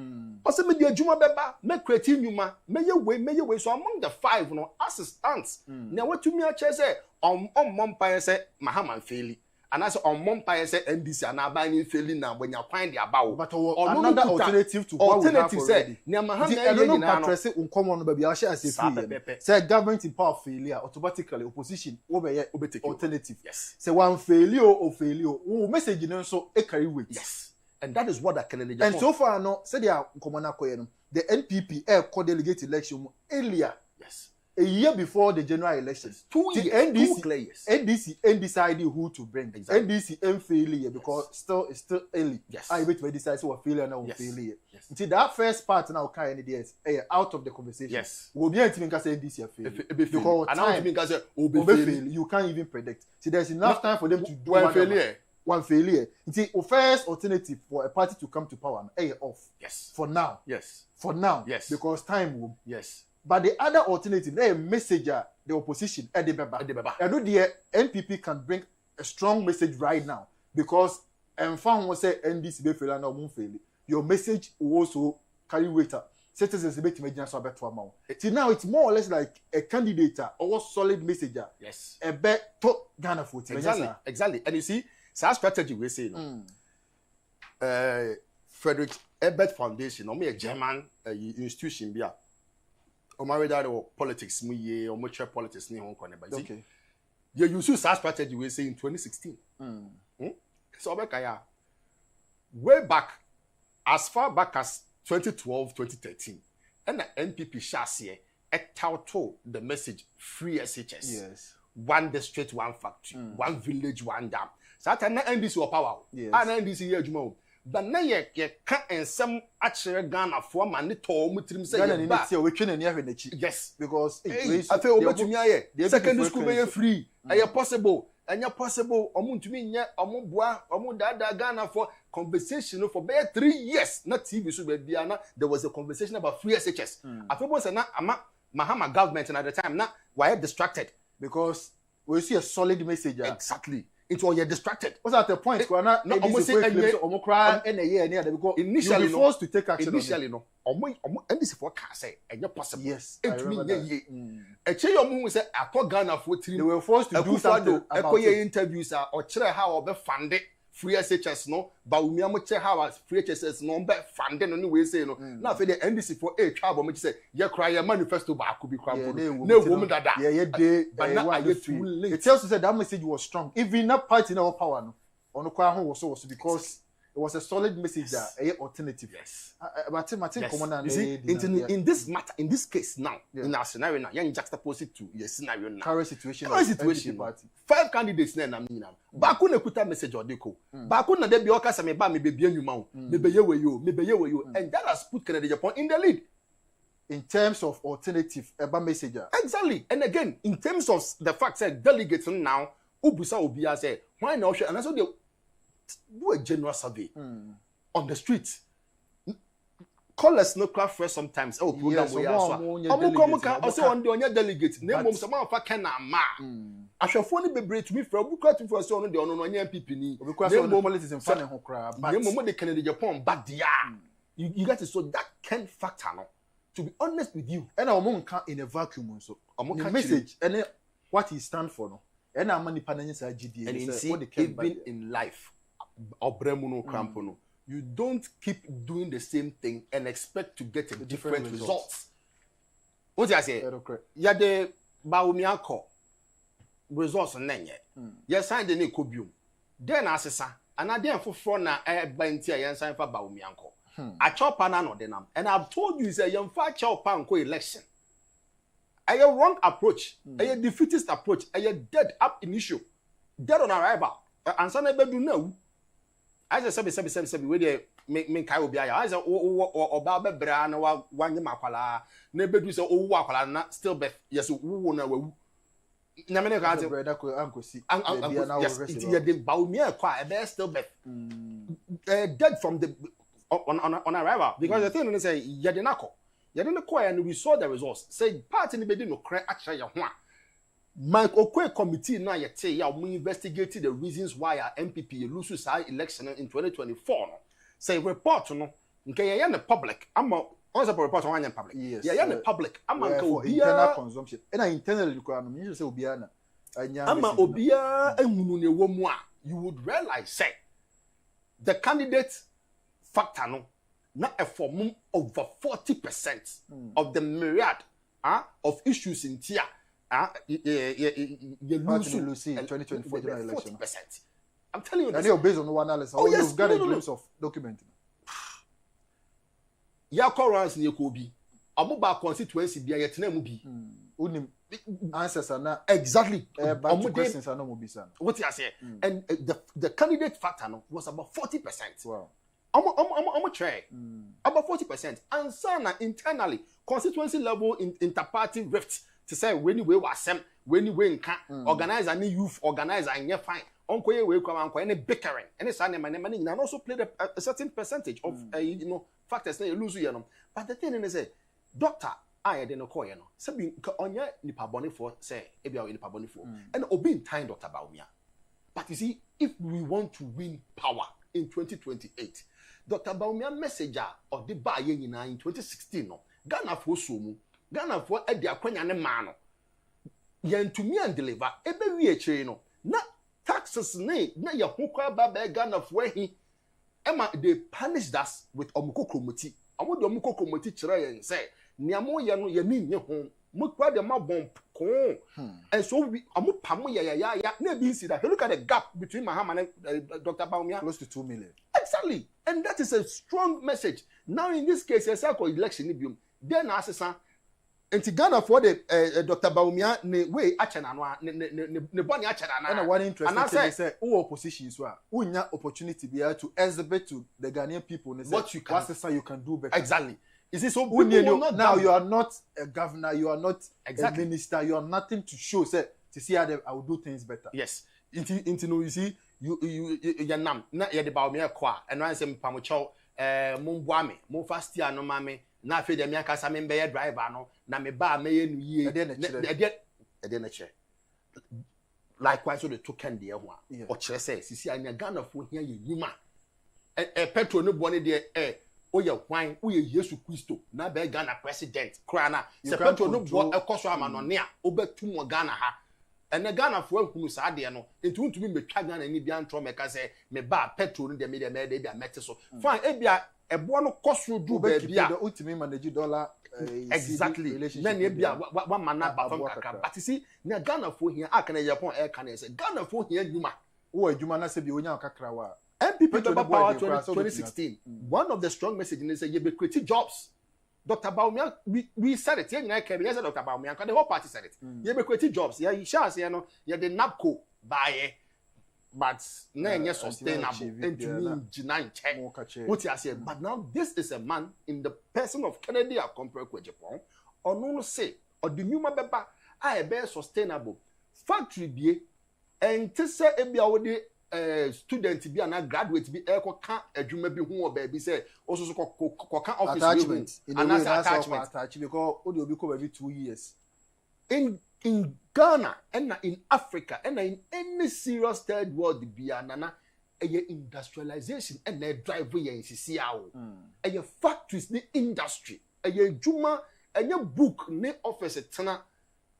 Also, me the juma beba, me creative nyuma, me ye way. So among the 5, assistants. Now what to me a say, mom say Mahamudu Bawumia. and as on Mompire say NDC and Abani failing now when you're finding about. But another alternative to what we have already. I don't know address it uncommon baby. I share say government in power failure automatically opposition over alternative. Yes. Say one failure or failure. Oh, message you know so a carry weight. Yes. And that is what that Kennedy Agyapong. And so far no say they are common the NPP called delegate election earlier. Yes. A year before the general elections. 2 years. NDC decided who to bring. Exactly. NDC failure because it's still early. Yes. I wait to decide so what failure now failure. Yes. Until that first part now candidates out of the conversation. Yes. We'll be able to say NDC failure. Because time you can't even predict. See, there's enough time for them to do one failure. Until the first alternative for a party to come to power, off. Yes. For now. Yes. For now. Yes. Because time will. Yes. But the other alternative, a messenger, the opposition, Edebeba. I know the NPP can bring a strong message right now because found will say NDC be fail and won't fail. Your message will also carry weight. Citizens be to make so better amount. Till now, it's more or less like a candidate or solid messenger. Yes. A bet to Ghana for Exactly. And you see, our strategy we say, Frederick Ebert Foundation, or me a German institution, be Omarida or politics, me or much politics, ni Hong Kong. Okay. You use our strategy we say in 2016. So way back, as far back as 2012, 2013, and the NPP chassis touted the message free SHS. Yes. One district, one factory, one village, one dam. So that NDC or power. Yes. And NDC here, Jumo. But now you can't and some actually Ghana for man the tall mutrim say yes, because I feel over to me secondary school be free. Are possible? And you're possible to me yet dada Ghana for conversation for bare 3 years. Not TV so be there was a conversation about free SHS. I feel was na Mahama government and at the time now why distracted because we see a solid message. Exactly. It's all you're distracted. What's at the point where not almost say initially forced to take action. Initially, no. And this is what can say, and you're possible. Yes, it means a chair your say, I call Ghana for 3. They were forced to do something. About interviews or try how be funded free SHS no, Bawumia mo check how free SHS no be funded no way say no. Now for the NDC for a trouble me say, you cry your manifesto back could be crumbled. No woman that. But now I get too late. It tells us that message was strong. Even that part in our power no, on the kwahon was also because it was a solid message that a alternative. Yes. But you see, in this matter, in this case now, in our scenario now, you juxtapose it to your scenario now. Current situation. 5 candidates na mina. Baku na kuta message odeko. Baku na debi oka sa me ba me bebie nyuma. Me beye we you. And that has put Kennedy Agyapong in the lead. In terms of alternative, eba messenger. Exactly. And again, in terms of the fact that delegates now, ubusa obia say, why not? And also they do a general survey on the streets. Call us no craft first sometimes. Oh, program we are so. Also on the delegate. Name of some of Ken Agyapong. I shall phone be to me for a for so on the NPP ni. Because of politics in front of crowd. But the Kennedy Agyapong, but you got to so that can factor no. To be honest with you, and our mom can't in a vacuum so. The message and what he stand for no. And our money panels are GD. And even in life, you don't keep doing the same thing and expect to get a different results. What I say? Yeah, the Bawumia call results on nenye. Yes, I didn't cobium. Then I say, and I didn't for front na bantia yan sign for Bawumia call. I chop anano denam, and I've told you say young fat chop panko election. A wrong approach, a defeatist approach, a dead up initial, dead on arrival. And some never do know. As a sabi, where they make I will be as a or Baba Brana one makwala, never do so wakwala, not still beth. Yes, who won't. Namene Gaza, Uncle see, the Bawumia choir, they're still beth. Dead from the on arrival because the thing is, Yadinako. You didn't acquire and we saw the results. Say part in the bedroom no cry actually one. Mike Okwe committee now yet say we investigated the reasons why our NPP loses our election in 2024. Say report no okay the public. I'm also report on public. Yes. Yeah, the public. I'm for internal consumption. And internally requirement you say obiana. I'm obia ehunu ne wo mu a you would realize say the candidate factor no not a form over 40% of the myriad of issues in Tia. You lose in 2024 general election. 40%. I'm telling you. And you're based on one analysis. Oh, yes, you've got a glimpse of document. Yako runs near Kobe. Amuba constituency be a Yetnemubi. Unim answers are not exactly. But questions are not mobisan. What you say? And the candidate factor was about 40%. Wow. I'm a try. About 40%. And sana internally, constituency level interparty rift to say when you was sem, when you win can organize any youth, organize and you're fine. Uncle you come uncle any bickering, any son and money, and also played a certain percentage of factors that you lose But the thing is, doctor, I didn't call you know. Sabi onye nipa boni for say ebia nipa boni for. And obi time Dr. Bawumia. But you see, if we want to win power in 2028, Dr. Bawumia messenger of the ba ye nyina in 2016 no. Ghana for so mu. Ghana for e de akwanya ne ma no. Yen to me and deliver ebe wi ekire no. Na taxes na ye ho kwa ba Ghana for hi. Emma they punished us with omukokromoti. Awo de omukokromoti kire yen say niamo ye no ye ni ho. Mo kwa de ma bomb ko. And so we amu pam ya na be see that look at the gap between Mahamudu and Dr. Bawumia close to 2 million. Exactly. And that is a strong message. Now in this case yes I call election then assessor enti Ghana for the Dr. Bawumia ne way achana no ne boni achana na. And one interesting thing is say who opposition so unya opportunity be able to exhibit to the Ghanaian people and say what you can do better. Exactly. Is it so now you are not a governor, you are not a minister, you are nothing to show say to see how I will do things better. Yes. Into no you see you nam na ye de Bawumia kwa and I say mpamocho mumboame mo fast ya no mame na fe de me akasa me be driver no na me ba me ye nu yie e de na che likewise so the token de ho a o kire say sisi anya Ghana fo hia ye nyuma petrol no bone de oye hwan oye Yesu Kristo na be Ghana president kra na se petrol no bo ekoso amanone a obetum Ghana ha ene Ghana fo ahunu sa de no entu ntumi metwa Ghana ni bia ntro meka se me ba petrol no de me de bia mete so fine e bia ebo no koso du ba bia the ultimate manage dollar exactly na ne bia wa mana ba fam kakra but see na Ghana fo hia aka na Agyapong e ka na se Ghana fo hia adwuma wo adwuma na se bi onya kakra wa NPP power 2016 one of the strong messages is say you be create jobs. Dr. Bawumia, we said it. Yes, Dr. Bawumia, the whole party said it. You be creating jobs. Yeah, you shall say, no, you're the NAPCO buy, but no, sustainable. And to me, G9 check. What you say? But now this is a man in the person of Kennedy Agyapong, or no say, or the new member, I be sustainable. Factory be, and to say, student be and graduate be can adwuma bi hu oba say also so can office attachment and attachment because odi obi ko every 2 years in Ghana and in Africa and in any serious third world be anana industrialization and they drive we in CCAO factories the industry juma book ne office tena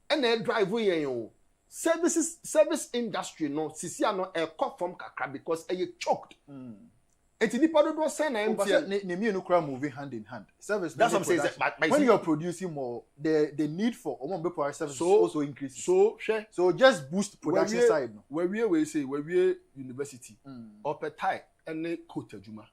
and they drive we service industry no sisia no e come from kakra because e choked enti nipa do send na MTN ne me no kra moving hand in hand service that's what I'm saying when you're producing more the need for omon be service also increases so just boost production side no where we say where we university or per tie any coat adwuma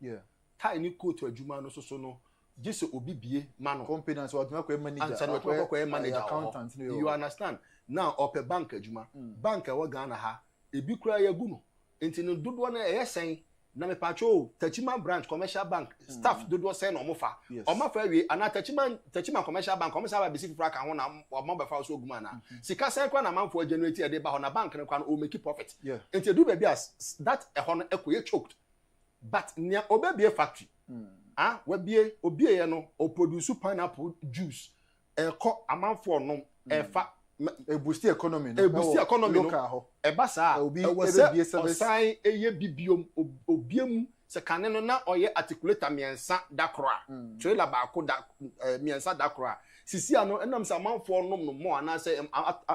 tie ni coat adwuma no so no just obi bie mano company so manager accountant you understand now up a bank adwuma bank e Ghana ha ebi kura ya gu no enti no dodo na yesen na me pacho Tachima branch commercial bank staff dodo say no mofa o mafa wi ana Tachima commercial bank o mesa ba bisi fura kan ho na o ma ba fa so oguma na sika say kwa na manfo generate e de ba ho na bank ne kwa o make profit enti do be as that e ho no ekoye choked but nia obebie factory wabie obie ye no o produce pineapple juice ko amanfo no fa a boost economy local ho e ba sa e was say eye bibiom obiem se kane no na oye articulator miensa dakora trailer ba ko da miensa dakora sisi ano enam se amanfo nom no mo ana se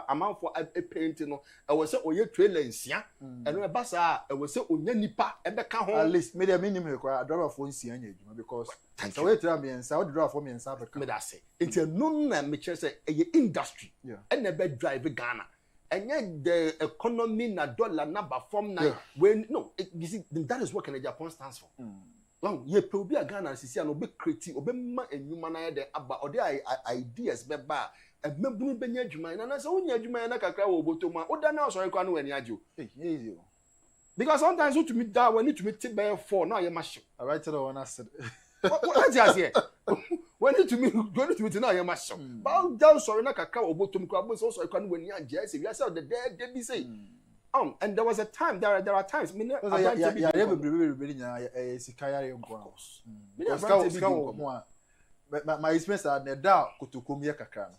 amanfo paint no ewo se oye trailer nsia eno e basa ewo se onya nipa e be ka ho at least me dey minimum require driver for nsia anya adwuma because so we tell me nsa we driver for me nsa be me da say enti no na me chere say eye industry and be drive Ghana and the economy na dollar number from na when no you see that is what Ken Agyapong stands for. Wow, ye pe obi a Ghana sisi an obi create obi ma enwuma na de aba ode ideas be ba emebunu benya adwuma na say onya adwuma na kakra wo botoma oda na so rekwa no wani agyo easy because sometimes to me that when to me tip by 4 now you must all right to the one I said what just here when to me now you must but down sorry na kakra wo botom kwa bo so rekwa no wani agyo say we say the dead be say and there was a time there are times me na my expense are the da kutukomie kakra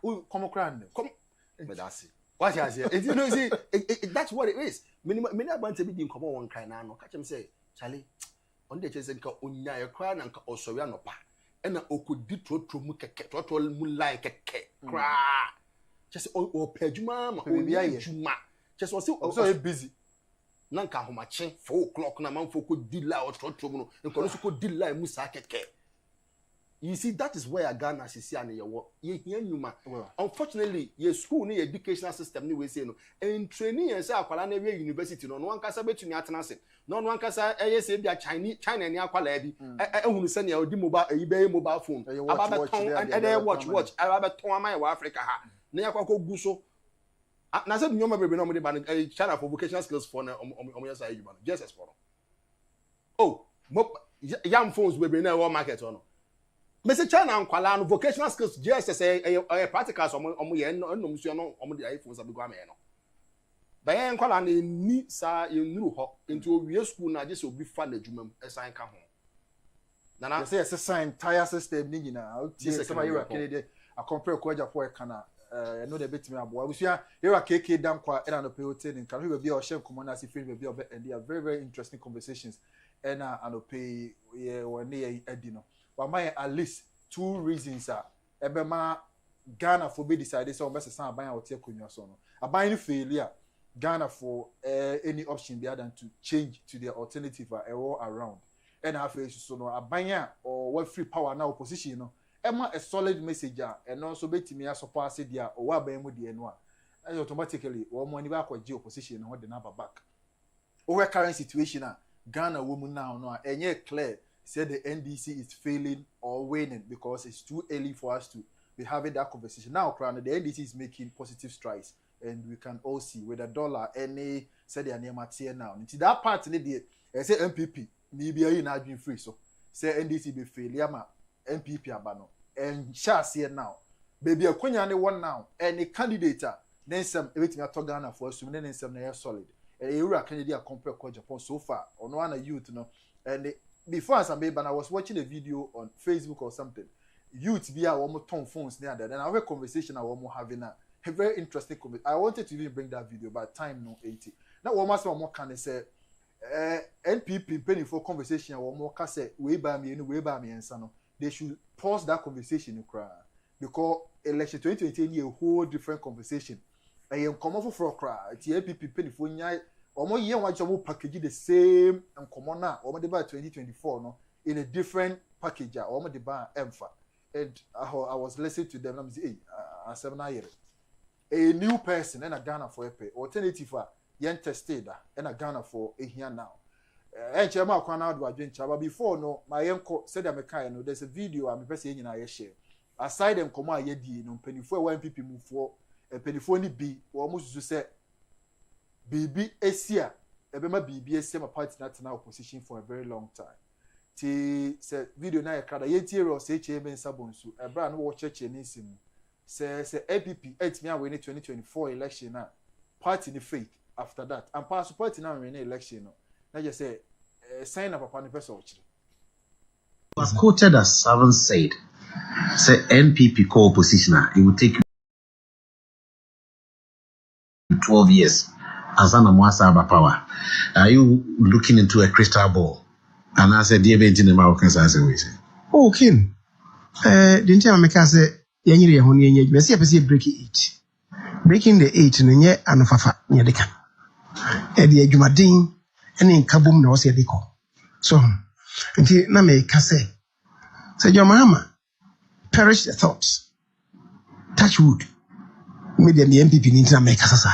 no come kran come me da say what you say you know see that's what it is me abante bi din komo won kan na no catch him say Charlie on the chese nka onya ye kra na nka osori anopa e na okodi trotro mu keke trotro mu line keke kra chese o pedjuma ma o bia ye juma chese o so busy na nka homache 4 o'clock na man foko di la o trotro mu no nka no so ko di la mu sa keke. You see, that is where Ghana is here and your unfortunately, your school, your educational system, we say no. And training and say, Akwala na university no one can say between atnase. No one can say, say be a China and Akwala bi. Ehunu say na odi mobile phone. About watch. About ton my Africa ha. Na yakwa ko guso. Na say nyoma bebe no mo de ban China for vocational skills for na omo yasa you man. Just as for. Oh, young phones bebe na war market or no. Mr. China nkwala no vocational skills just say practicals omo ye no musu no omo de iPhones abi gwa me no ba ye nkwala na ni sa ye nuru ho enti owie school na just obi fa na adwuma esan ka ho na na say sign tire system ni nyina o tie say ma Kennedy a compare ko Agyapong kana no de betimi abo abusua era KK dam kwa era no pe hotel nka no be o hye nkomo na si free be and they are very very interesting conversations and no pe ye woni ye adi no why at least 2 reasons are ebema Ghana for be decided so best san aban out here kunwa so no aban failure Ghana for any option be than to change to their alternative all around and half so no aban or what free power now opposition no ema a solid message and also betimi support say dia o wa ban mu de no a automatically wo mo ni ba kwaje opposition no de na back over current situation Ghana woman now no enye clear said the NDC is failing or winning because it's too early for us to be having that conversation. Now, Crown, the NDC is making positive strides, and we can all see with the dollar, any said their name at here now. Into that part, they say NPP, maybe are not being free. So, say NDC be failure, NPP abano, and shall see it now. Baby, a Quenya one now, and a candidate, then some everything I talk Ghana for, so then some they are solid. And you Kennedy compare Agyapong so far on one youth, and before as I was watching a video on Facebook or something. Youth be our more tone phones near that. And I have a conversation I was having a very interesting conversation. I wanted to even bring that video, but time no 80. Now what must more can say NPP penny for conversation or more can say way by me and son. They should pause that conversation because election 2020 a whole different conversation. I am common for cry. NPP penny for nyai or year one job package the same and common now or the 2024 no in a different package or the bar emfa and I was listening to them and say hey 7 years a new person and a Ghana for a pay alternative yen tested and a Ghana for a here now and Chema Kwana do agent chaba before no my uncle said I'm a kind no there's a video I'm person in I share aside them come out yedi no penifo when people move for a penifo ni be almost to say BB Asia, Ebema BB Asia, my party not in opposition for a very long time. T said video na yakada yeti or say chairman sabonsu, a brand new church in Nisim. Say APP 8 me win 2024 election now. Party in faith after that. And pass party now win election. Now just say sign up upon the person. Was quoted as Savin said, say NPP co-oppositioner, it will take you 12 years. Azana Mwasa Power. Are you looking into a crystal ball? And I said, dear Benton, my workers, I said, oh, Ken. Didn't tell me, say, Yanny, honey, Messi, breaking 8. Breaking the 8 and yet, and Fafa, near the camp. Eddie Jumadin, and in Kabum, no, say, so, until Name Casse. Said your mama, perish the thoughts. Touch wood. Maybe the NPP needs to make us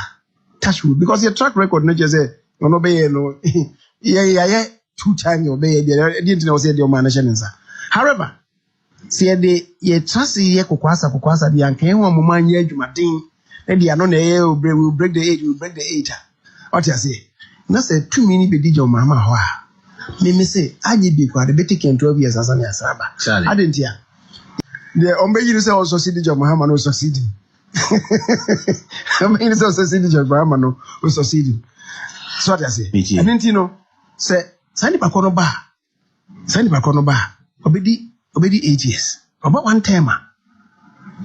touch wood because your track record, not just say, no, obey, no, yeah, 2 times obey, I didn't know, said your manager. However, see, the ye trust ye Kukwasa, the Anke, one woman, ye Jumadin, and the Anon will break the 8, will break the 8. What you say? Not say 2 minutes, be your mama. Me say, I need be quite a bit taken 12 years as an Asaba. I didn't hear. The Ombe say also succeeded your Mahamano succeeding. Ombe also succeeded your Mahamano was succeeding. So what I say. I didn't say, Sandy Bacono Bar. Obedi 8 years. About 1 timer.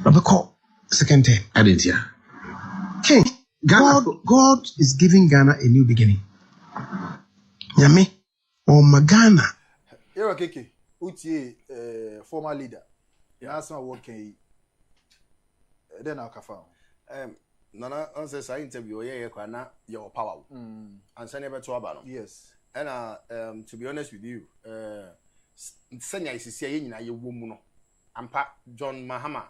About second term. I didn't hear. King, God is giving Ghana a new beginning. Yami. Oh, Magana. You're okay. Uti former leader. Yeah, some working. Then I'll confirm. Nana answers I interview your power. And send never to Abano. Yes. And to be honest with you, Senya is saying na ye woman. Ampa John Mahama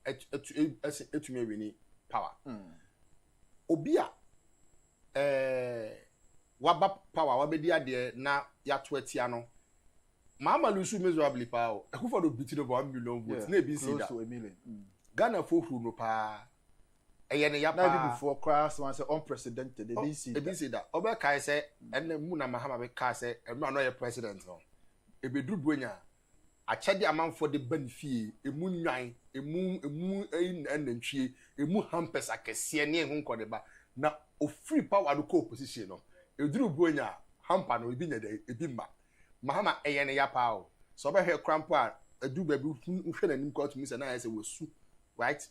to me really power. Obia waba power wabedi ade na ya twetiano mama lusu miserably power who for the beat of 1 million votes na be see that close to 1 million. Ghana for who no pa eye ne ya Now pa before crash one say unprecedented they didn't see that oba kai say enne mu na Mahama be kai say emu no ye president no e be duru bonya achede amanfo de banfie emu nwan emu enantwie emu hampers akese ne hu nkode ba na o free power do ko opposition no eduru bonya hampa no ebi nyede ebi ma Mahama eye ne ya pa o so be hwe crampo a edu ba bi hwe nanim ko to mi say na say wosu right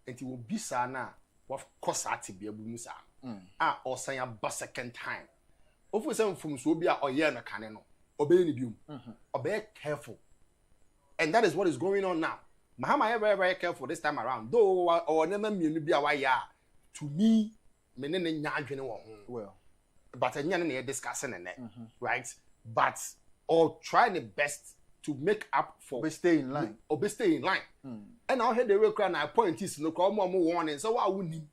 enti wo bisa na of course ati bia bu musa a osan ya ba second time ofu say mfum so obi a oye na kane no obey ni bium obey careful and that is what is going on now. Mahama is very very careful this time around though or never mienu bia wa ya to me me ne nya adwene wo ho well but anya ne discussing ne right but or try the best to make up for we stay in line and now head the way cry na point is no ko mo warning so wa woni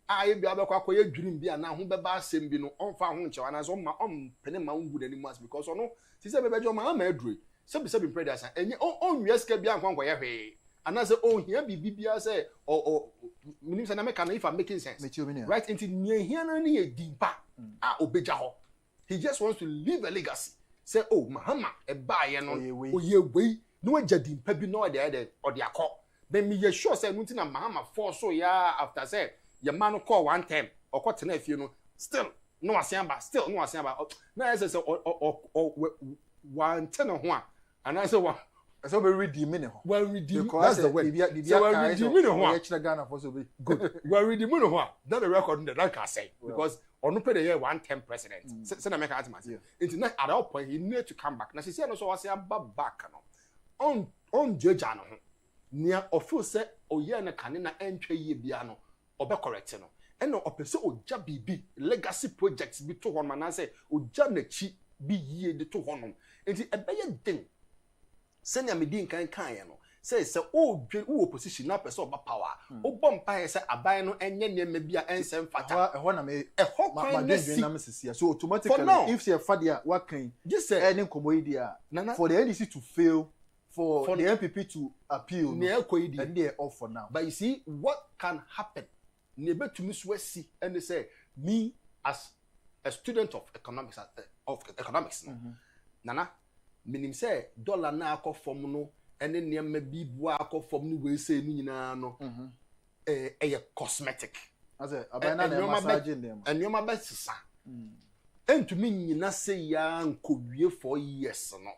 aye bia be kwa ye dwirim bia na ho be ba asem bi no on fa ho nche na so ma on pene ma ngu dani mas because ono ti se be bejo ma adure se be predators enye on wieska bia nkwankwa ye hwe and say oh here bibia say minim say na make if I'm making sense right into near here na ne dimpa obeja ho he just wants to leave a legacy say oh Mahama e ba ye no oye we no agya dimpa bi no de or de akọ then me sure say no na Mahama for so ya after say your man call 1 time or cut na afie no still no asiamba na say one ten ho a and I say one so we redeem it well redeem that's the way so we redeem it ho a Ghana for so be good well redeem it ho that the record that can say because on pay the year 110 president say na make atmas it na at that point he need to come back na say no so was back no on judge no ho nia ofio say oye na kane na entwe ye bia no obe correct no and no opese oja bibi legacy projects bi to hon na say oja na chi bi yie de to hon enti ebeye den senya medin kan ye no say o opposition na person oba power o bom pa say aban no enye ne bia ensem fata ho na me ma den na mesisia so automatically if say fadia what can just say any commodia for the NDC to fail for the NPP to appeal and they are off for now but you see what can happen nebe to me swesi and they say me as a student of economics nana minim say dollar na akofom no ene niam bi bua akofom no we say no nyina no cosmetic as a abana na massage dem enioma ba sisa entumi nyina say ya nkowie 4 years no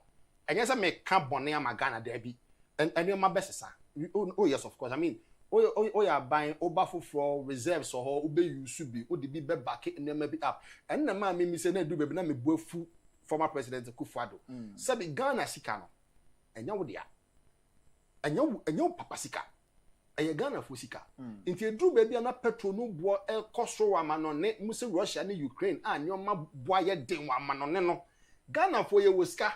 enye say me ka bone amagana da bi enioma ba sisa oh yes of course I mean oh ya ban oba foforo reserves ho obe use bi o de bi be back enioma bi up and na ma me say na du be na me buafu former president Kufuado sabi Ghana sika no enya wo dia enya papa sika enya Ghana fo sika nti edru ba bia na petrol no bo ekoso wa manone muse Russia ne Ukraine anyoma boa ye den wa manone no Ghana fo ye wo sika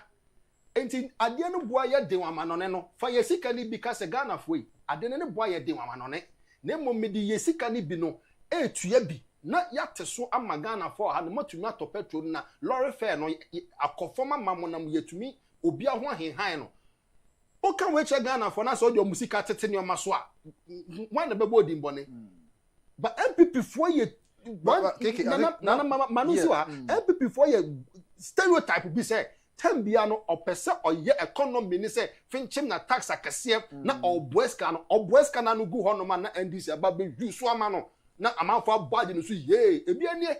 nti ade no boa ye den wa manone no fa ye sika ni bi ka se Ghana fo yi ade ne boa ye den wa manone na mo medi ye sika ni bi no etuya bi na yate so ama Ghana for ha no matumi ato petrol na lorry fare no akofoma mamonam yetumi obi aho ahenhan no o kan we che Ghana for na so de musika tete ne omaso a wan na bebo dimbone but NPP for ye na manuso a NPP for ye stereotype bi say tambia no opese oye economy ni say finchim na tax akese na oboeska na no gu ho no ma na NDC aba be yuso ama no na amanfo body no so ye ebi anie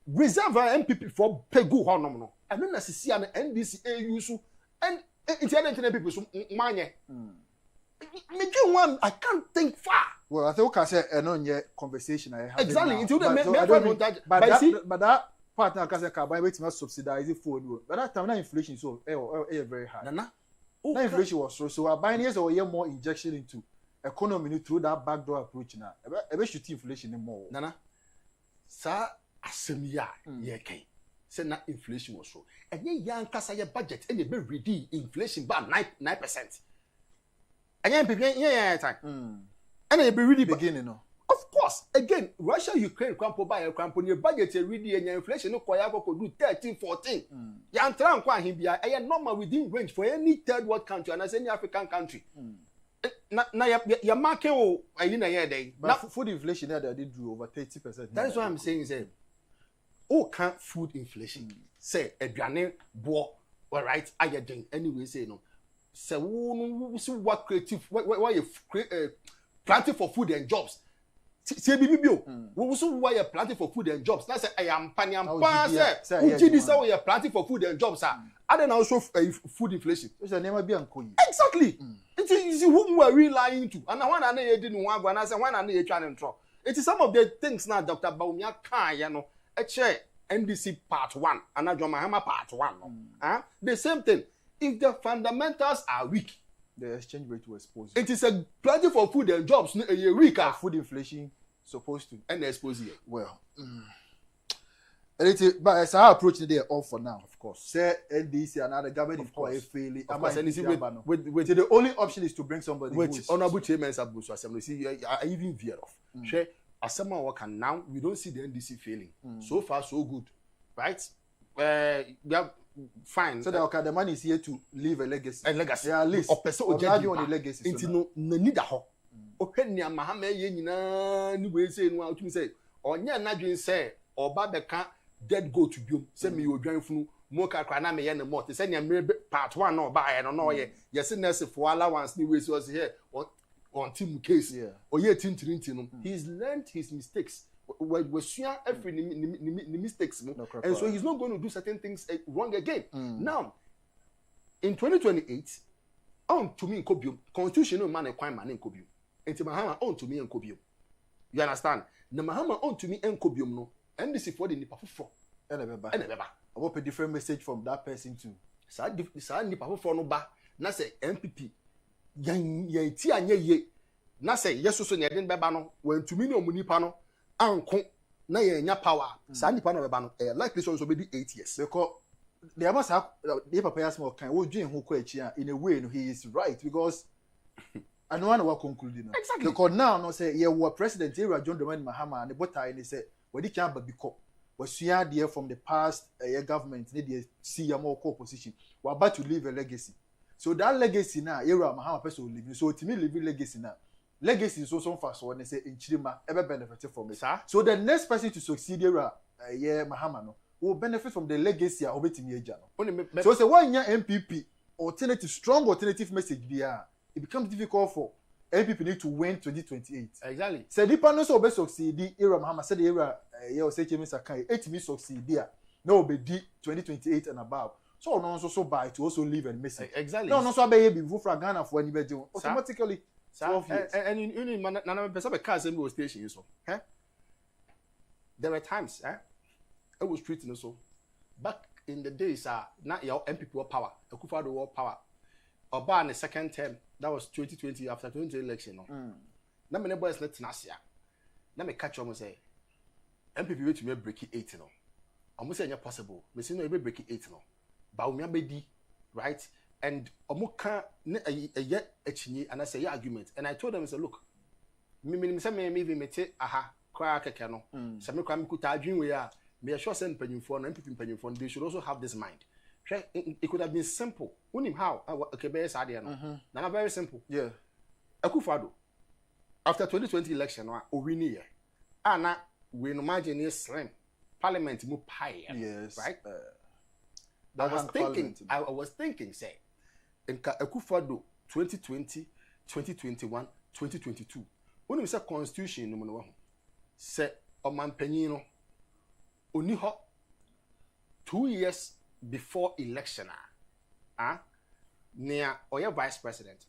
reserve NPP for pegu honom no eno na sisia na NDC use and internet people so manye me do one I can't think far. Well, I think we can say eno nye conversation I have exactly into the but that part now can say ka buy wait to subsidize food but that time na inflation so very high na inflation was so our buying years or year more injection into economy through that backdoor approach na ebe shoot inflation more nana sa asemiya ye kan say na inflation was so enye yan kasa ye budget and be ready inflation ba 9% enye NPP ye time and e be really beginning no of course again Russia Ukraine kwampo ba ye kwampo ne budget e ready enye inflation no koya ko do 13-14 yan tran kwa ahibia e normal within range for any third world country and as any African country na ya market o ayi na ye dey na food inflation there they did do over 30%. That is what I'm saying say o can food inflation say aduane bo all right ayedin anyway say no say wo so what creative why you planting for food and jobs say bibio wo so why you planting for food and jobs na say ayampa say ugidi say we are planting for food and jobs and then also food inflation so never be ankoyi exactly it is whom we are relying to and one and you didn't want and I say one and you trying to control it is some of the things now Dr. Bawumia kan you know a chair NDC part 1 and Mahama part 1 no the same thing if the fundamentals are weak the exchange rate will expose it is a planting for food and jobs a week food inflation supposed to and expose here well but as our approach today all for now of course say NDC and other government of course failing with the only option is to bring somebody which honorable chairman Abuso assembly see I even veer off share asema work and now we don't see the NDC failing so far so good right we are fine so that the man is here to leave a legacy yeah at least or person on the legacy into no need a ho ohwenia mahama ye nyina ni we say no outumi say onya na dwen say oba beka dead go to biom say me odwan funu mo kakra na me ye ne mot say ne part 1 no ba ye no no ye yes nurse for allowance ni we say was here on team case or ye tintirinti no he's learned his mistakes we sua every ni mistakes no and so he's not going to do certain things wrong again now in 2028 on to me nkobiom constitution no man e kwan man nkobiom enti mahama on to me nkobiom you understand na mahama on to me nkobiom no NDC for the nipa foforo ene beba I hope a different message from that person too sa nipa foforo no ba na say NPP yan ti anye ye na say yesoso ne den beba no wan to me no munipa no anko na ye nya power sa nipa no beba no likely so be 8 years because the must have the papa small kind wo dwen ho ko achi in a way no he is right because I know one concluding exactly because now no say ye were president era John Dramani Mahama and the botai ni say we di can babiko was there from the past government need the see your more opposition we about to leave a legacy so that legacy now era Mahama person will leave so to me leave legacy now legacy is also fast one say in Chidima ever benefit from it so the next person to succeed era Mahama no will benefit from the legacy of obetimi eja no so say one year MPP alternative strong alternative message there it becomes difficult for NPP need to win 2028 exactly say the panel so be succeed the era Mahama said the era say Chemi Sakai it me succeed there no be 2028 and above so no so buy to also leave a message exactly no so be before for Ghana for anybody automatically 12 years and in na person be car assembly station so there were times I was treating so back in the days not your NPP were power, Akufo-Addo were power. Oba in the second term, that was 2020 after 2020 election. No, na me boys let nasia. Na me catch almost say NPP wait to me break it 8 no. Almost say possible. Me say no be break it 8 no. Bawumia bedi, right? And omuka a yet echinyi and I say argument. And I told them, I said, look, me say me even mete aha kwa keke no. Say me kwa me kuta adwin we a me sure send panyimfo no NPP panyimfo they should also have this mind. It could have been simple. Unim how okay be say ade no. Na very simple. Yeah. Akufo-Addo after 2020 election no o win here. Na we no margin is slim. Parliament mu pie. Yes. Right? I was thinking, say, in Akufo-Addo 2020, 2021, 2022. When we say constitution, no one say Oman Penino Uniho 2 years before election, near Oya vice president,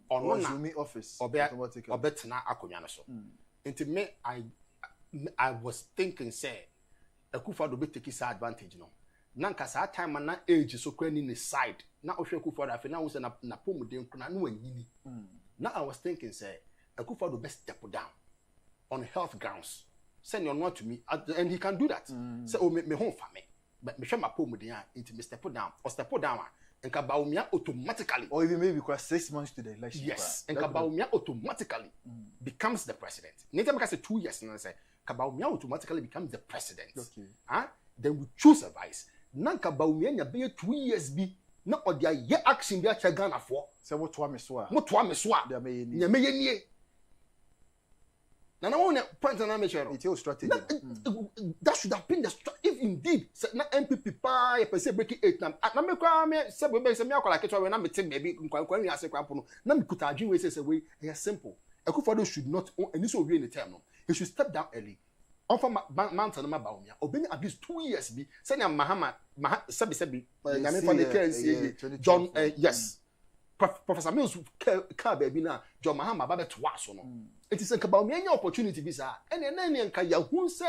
or no office, or better Akunyana so. Into me, I was thinking, say, Akufo-Addo be take his advantage, no. Nanka sa time na age so kwani ni side na ohwe Akufo-Addo afi na wo se na pomuden kuna na wanyini na I was thinking say Akufo-Addo best step down on health grounds send you not to me and he can do that say o me home fa me but me hwe ma pomuden a into me step down or step down and ka Bawumia automatically or even maybe because 6 months to the election yes and ka Bawumia automatically becomes the president nita make say 2 years na say ka Bawumia automatically becomes the president okay then we choose a vice nanka Bawumia nya be 2 years bi na odia ye action bi acha Ghana for say what to me so nya me ye nie na won point na me share it's your strategy that should have been the if indeed na NPP pa e pese break 8 na me kwa me se be se me akola ketwa we na me think baby nkwan wi ase kwampo no na me kuta adwin we say we simple Akufo-Addo should not any so we in the term no he should step down early on mountain ma Bawumia obeni at least 2 years bi senya Mahama sebi nyame for the KNC John yes Professor Mills ka baby na John Mahama ba beto aso no it is nka Bawumia nya opportunity bi sa ene nka ya hu se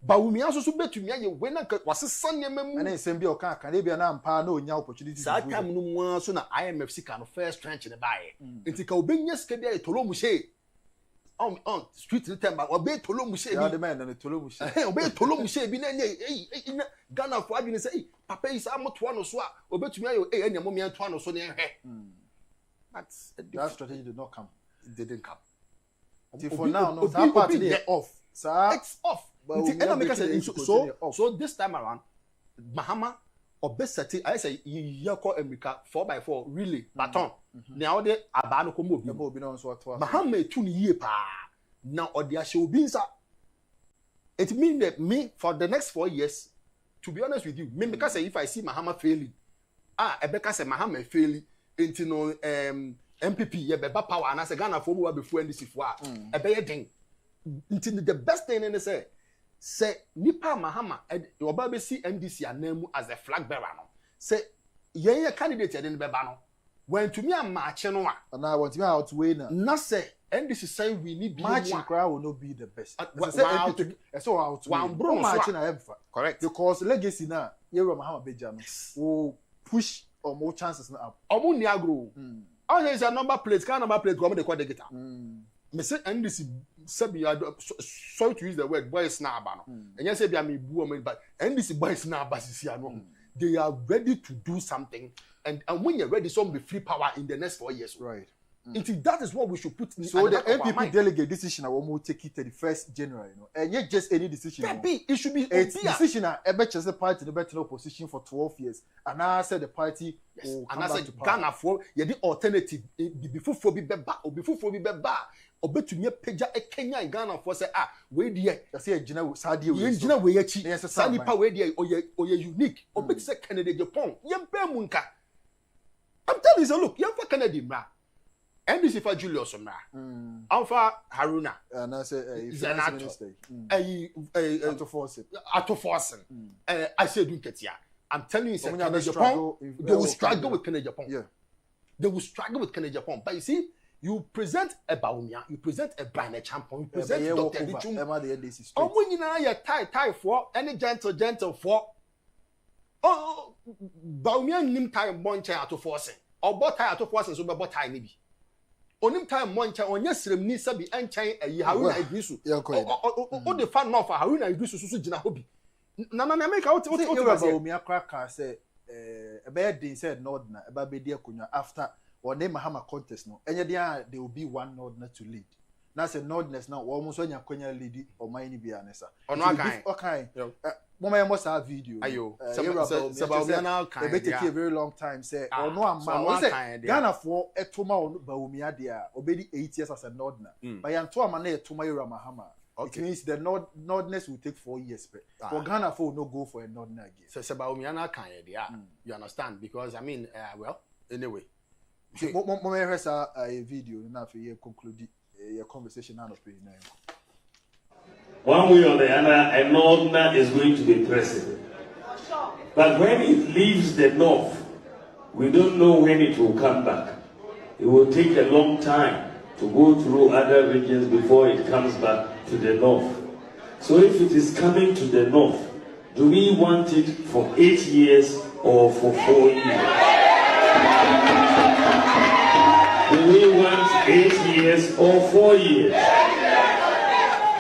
Bawumia so betumi aye we na wasesa nyama mu ene nsem bi o kan na bia na mpa na onya opportunity sa time no mu so na IMF sika no first tranche ne bae ntika obenya sika bia etolo mu she on street temba obey tolo mu she bi the man na tolo mu she obey tolo mu she bi na nye Ghana for adwene say papa is amoto no so a obetumi ayo enya mo me to no so ne hwe that strategy did not come. It didn't come for now no that part is off sir it's off so this time around Mahama obesity I say yako America 4x4 really baton now de aba no komo obi no so to Mahama etu ni yie pa na odi ahye obi nsa it mean that me for the next 4 years to be honest with you me because if I see Mahama failing ebeka say Mahama failing enti no NPP ye beba power na say Ghana for we befu NDC for ebe ye den enti the best thing in say nipa Mahama oba be see NDC anamu as a flag bearer no say ye candidate ye den beba no when to me am march no and I want me out way na say NDC say we need marching crowd will not be the best so out one bro marching I have correct because legacy na ye Mahama beja no will push or more chances now up omo ni agro all there is a number plate can number plate go me the Delegate me say NDC sabi sorry to use the word boys na aba no enye say bia me bu o me but NDC boys na aba sisi ano they are ready to do something and when you're ready some be free power in the next 4 years right that is what we should put in so the NPP delegate decision I will take it 31st January you know and yet just any decision it should be a decision ebe chese party the better opposition for 12 years and I said the party will come back to power. Ghana for ye the alternative before be beba obetumi pagya Kenya Ghana for say we dey say gina sadie we gina we achi sani pa we dey oye unique obeti say Kennedy Agyapong yempa mu nka I'm telling you look yemfa Kennedy mra NDC for Julius mra Alpha Haruna and I say finance minister Atoforsen I say do ketia I'm telling you say Kennedy Agyapong they will struggle with Kennedy Agyapong yeah they will struggle with Kennedy Agyapong but you see you present a Bawumia, you present a Brian Champion, you present Dr. Lichum. Omo nyina ye tie for any gentle for oh Bawumia nim time monche ato forcing obo time ato forcing so be time ni bi onim time monche onye sremni sabi enchan ayi Haruna Idrisu o de fan no for Haruna Idrisu so gina hobi na make what Bawumia kraka say ebe din said nod na eba be dia konwa after or name Mahama contest no enye dia there will be one nod na to lead na say nodness na wo mo so nya konya lead o man ni bia nesa ono akan Mama almost have video. Ayo. Bawumia now can take a very long time. Say, or no amount. Ghana for a toma on Bawumia dia obedi 8 years as a nodna. But yanto amane toma yura Mahama. It means the nodness will take 4 years. For Ghana for no go for a nodna again. So Bawumia now can you understand? Because I mean, well, anyway. Mama has a video now for you conclude your conversation now of now. One way or the other, a northerner is going to be president. But when it leaves the north, we don't know when it will come back. It will take a long time to go through other regions before it comes back to the north. So if it is coming to the north, do we want it for 8 years or for 4 years? Do we want 8 years or 4 years?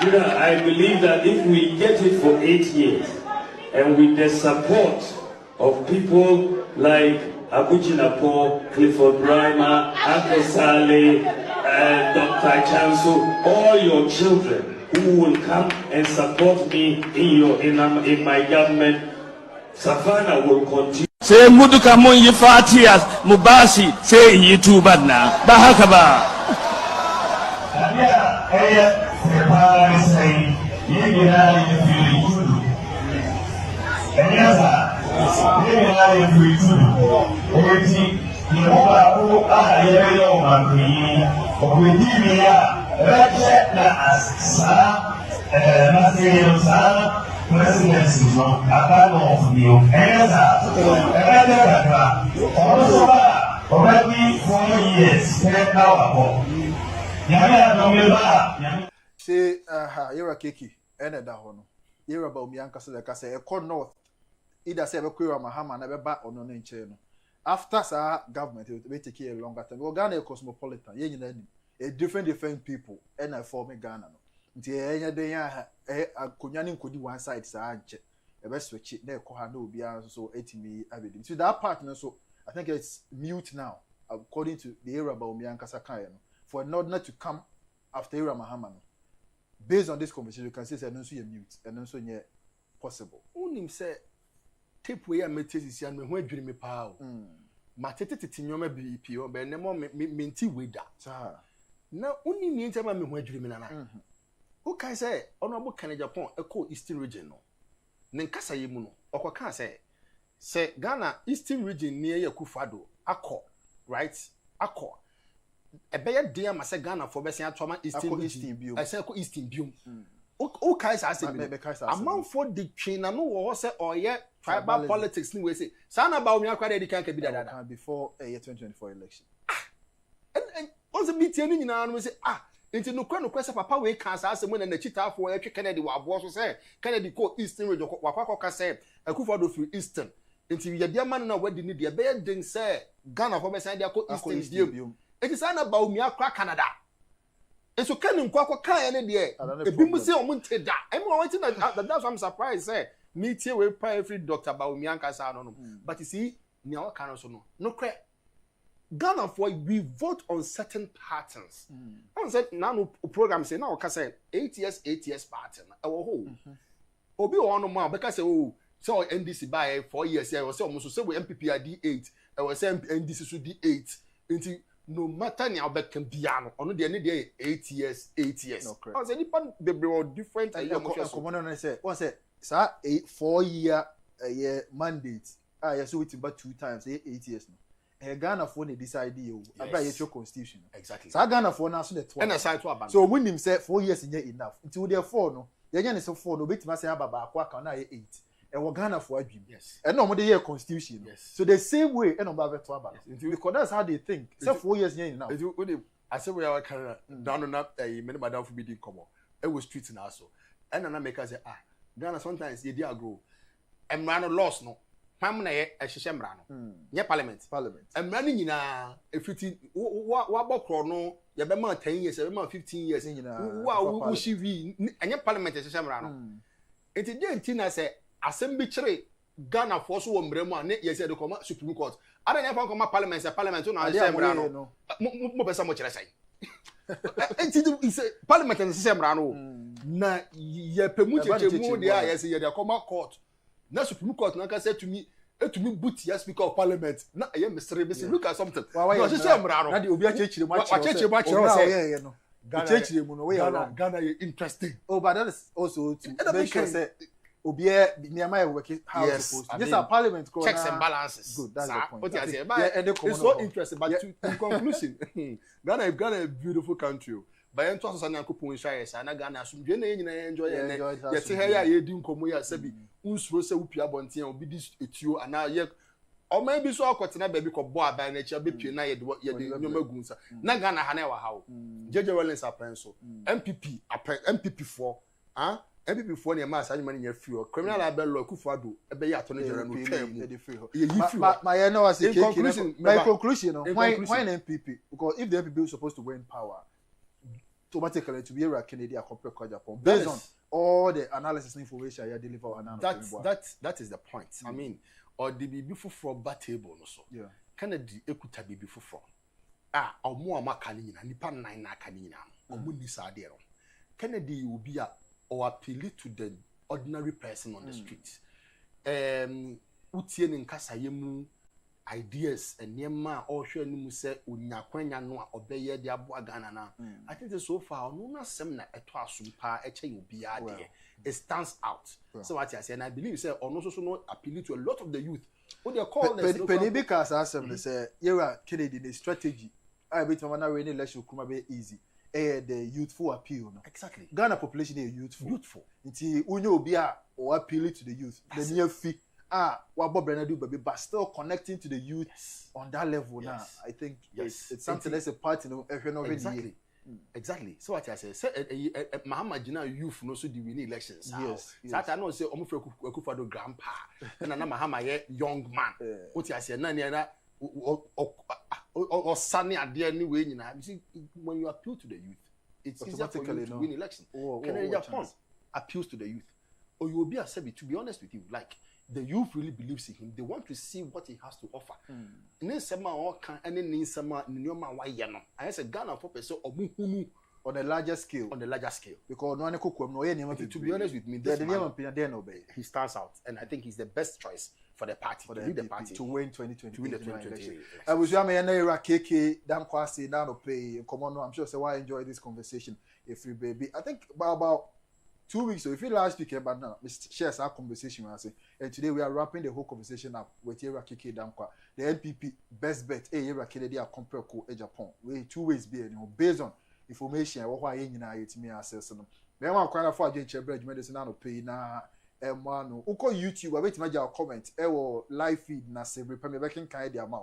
I believe that if we get it for 8 years, and with the support of people like Agyapong, Clifford Brymer, Uncle Sally, Dr. Chansu, all your children who will come and support me in my government, Savannah will continue. Say Muduka Munyi Fatias, Mubasi, say Yitubana, Bahakaba. Say, you're a kiki, and a dahono. You're about Mianca Seleka, a core north. Either say a queer Mahama, never back on no channel. After sa government, it will take a longer time. Well, Ghana cosmopolitan, a different people, and I form a Ghana. Until any day, a Kunyanin could do one side, Sanche. A best switch it, there, Kohano, be so 80 evidence. So that partner, so I think it's mute now, according to the era about Mianca Sakayan, for not to come after Era Mahama. Based on this conversation, you can say that no so mute and no so possible. Unim say tape we are metis and when dream me pow. Matete tinyoma BP or benemo minty wida. Now only mean time me when dream na. Who can say honorable Ken Agyapong echo Eastern region no. Nenkasa yemu no. Okoka say Ghana Eastern region near Yakufado akọ right akọ. Ebeye dia ma se Ghana for be se atoma Eastern biom. I say ko Eastern biom. O kai sa se be. Amount for the train na no wo say oye tribal politics ni we say. Sa na Bawumia kwa dey kan ka bi dada before 2024 election. And also meeting ni nyina no say nti no kwa say papa we kan sa asem na na chitafo e twe Kennedy wa abo so say Kennedy ko Eastern region wakwa ka say Akufo-Addo free Eastern. Nti ye dia man na wadi ni dia be den say Ghana for be say dia ko Eastern biom. It is ana Bawumia kwa Canada. Eso kan nkwa kan ne de ebi mu say omunte da. I mean wanting that that's why I'm surprised say meet here we pay every Dr. Bawumia nkasa no. But you see nia wa kan so no. No kre Ghana for we vote on certain patterns. I said now no program say now ka say 8 years pattern. Ewo ho. Obi o no ma be ka say oh so NDC by 4 years here. Say almost say we NPP are D8. I was say NDC should D8. Until no matter ni can piano ono de any dey 8 years. No, I said they were different I say one say sir 4 year mandate yes we about 2 times 8 years no Ghana for the decide you about your constitution exactly so Ghana for now so the 2 and aside to about so when him say 4 years is enough until there 4 no they just say 4 no betima say baba akwa na 8 and we Ghana for dream. Yes. And no more the constitution. Yes. So the same way and about to about. Because that's how they think. So 4 years now. I say we are Canada down on up many madam for bidding come on. It was streets in also. And then I make us say Ghana sometimes you dear grow. And man lost no. Pam na ye ehye mmara no. Nye parliament. Mmara ni nyina efiti wa bokro no ye be ma 10 years, ye be ma 15 years wo shi wi enye parliament ehye mmara no. Enti de enti na se asem bi kire Ghana for so wo mmara mu a ne ye se de koma Supreme Court. Ada na fa koma parliament no ehye mmara no. Mo pesa mo kire sai. Enti parliament ehye mmara no. Na ye pemu cheche mu de a ye se ye de koma court. Na Supreme Court na ka say to me boot yes speaker of parliament na I am Mr. Bisi look at something no she say mra na de obi a chechire ma say no chechire mu no we Ghana interesting but that is also to make sure say obi near my work how supposed to yes our parliament checks and balances good that's the point what I say it's so interesting but in conclusion Ghana a beautiful country. By ento aso na kopon hwa yes na Ghana asumdwe na nyina enjoy ye te he ya ye di nkomo ya sabi unsuro se wupia bonten obi di etuo ana ye o man bi so akotena ba bi ko bo aba na chia be pie na ye de nyoma gunsa na Ghana ha na wa ha o jeje wellens apenso MPP for MPP for na ma asanye man nya free criminal libel law kufuado e be ya to no jere no twam my you know as a conclusion why MPP because if the MPP is supposed to win power automatically to be a Kennedy Agyapong based on all the analysis and information I deliver on that is the point. I mean, or the be from bad table no so. Yeah. Kennedy ekuta be from. Omo amaka ni na nipa nine na aka ni na. Omo ni sa de ro. Kennedy will be or appeal to the ordinary person on the street. Utie ni nkasa yemu ideas and yema or sure ni say unyakwanya no obeye de aboa Ghana na. I think that so far no na sem na eto asumpa eche obi ade. It stands out. So what I say and I believe say ono so no appeal to a lot of the youth. What they call Penny because asem say yera Kennedy the strategy. I bet man na we ni election kuma be easy. The youthful appeal no. Exactly. Ghana population is youthful. Nti unyo obi a or appeal to the youth. The near fee what Bob Brenner do, but still connecting to the youth on that level now. I think it's something that's a part in exactly. So what I say Mahamudu youth no so the winning elections. Yes. So I know say Omufrekufuado grandpa and na Mahama young man. What I say na or sunny ade anyway nyina. You see when you appeal to the youth, it's easier for you to win election. Kennedy Agyapong appeals to the youth. Or you will be a sebi, to be honest with you, like the youth really believes in him. They want to see what he has to offer. And then some and then some I said Ghana for person on a larger scale. Because to be honest with me, he stands out, and I think he's the best choice for the party to lead the party to win 2020. To win the 2020. I was KK damn quasi down pay. Come on, I'm sure so I enjoy this conversation. If you baby, I think about 2 weeks so if you last week but now we share our conversation and today we are wrapping the whole conversation up with Yera Keke Dankwa the NPP best bet Yera Kennedy Agyapong we 2 ways be based on information what you nyina yetimi access no me wan kwana for agent bread medicine na no pay na no uko YouTube abeti maja comment live feed na se prepare me back kan dia ma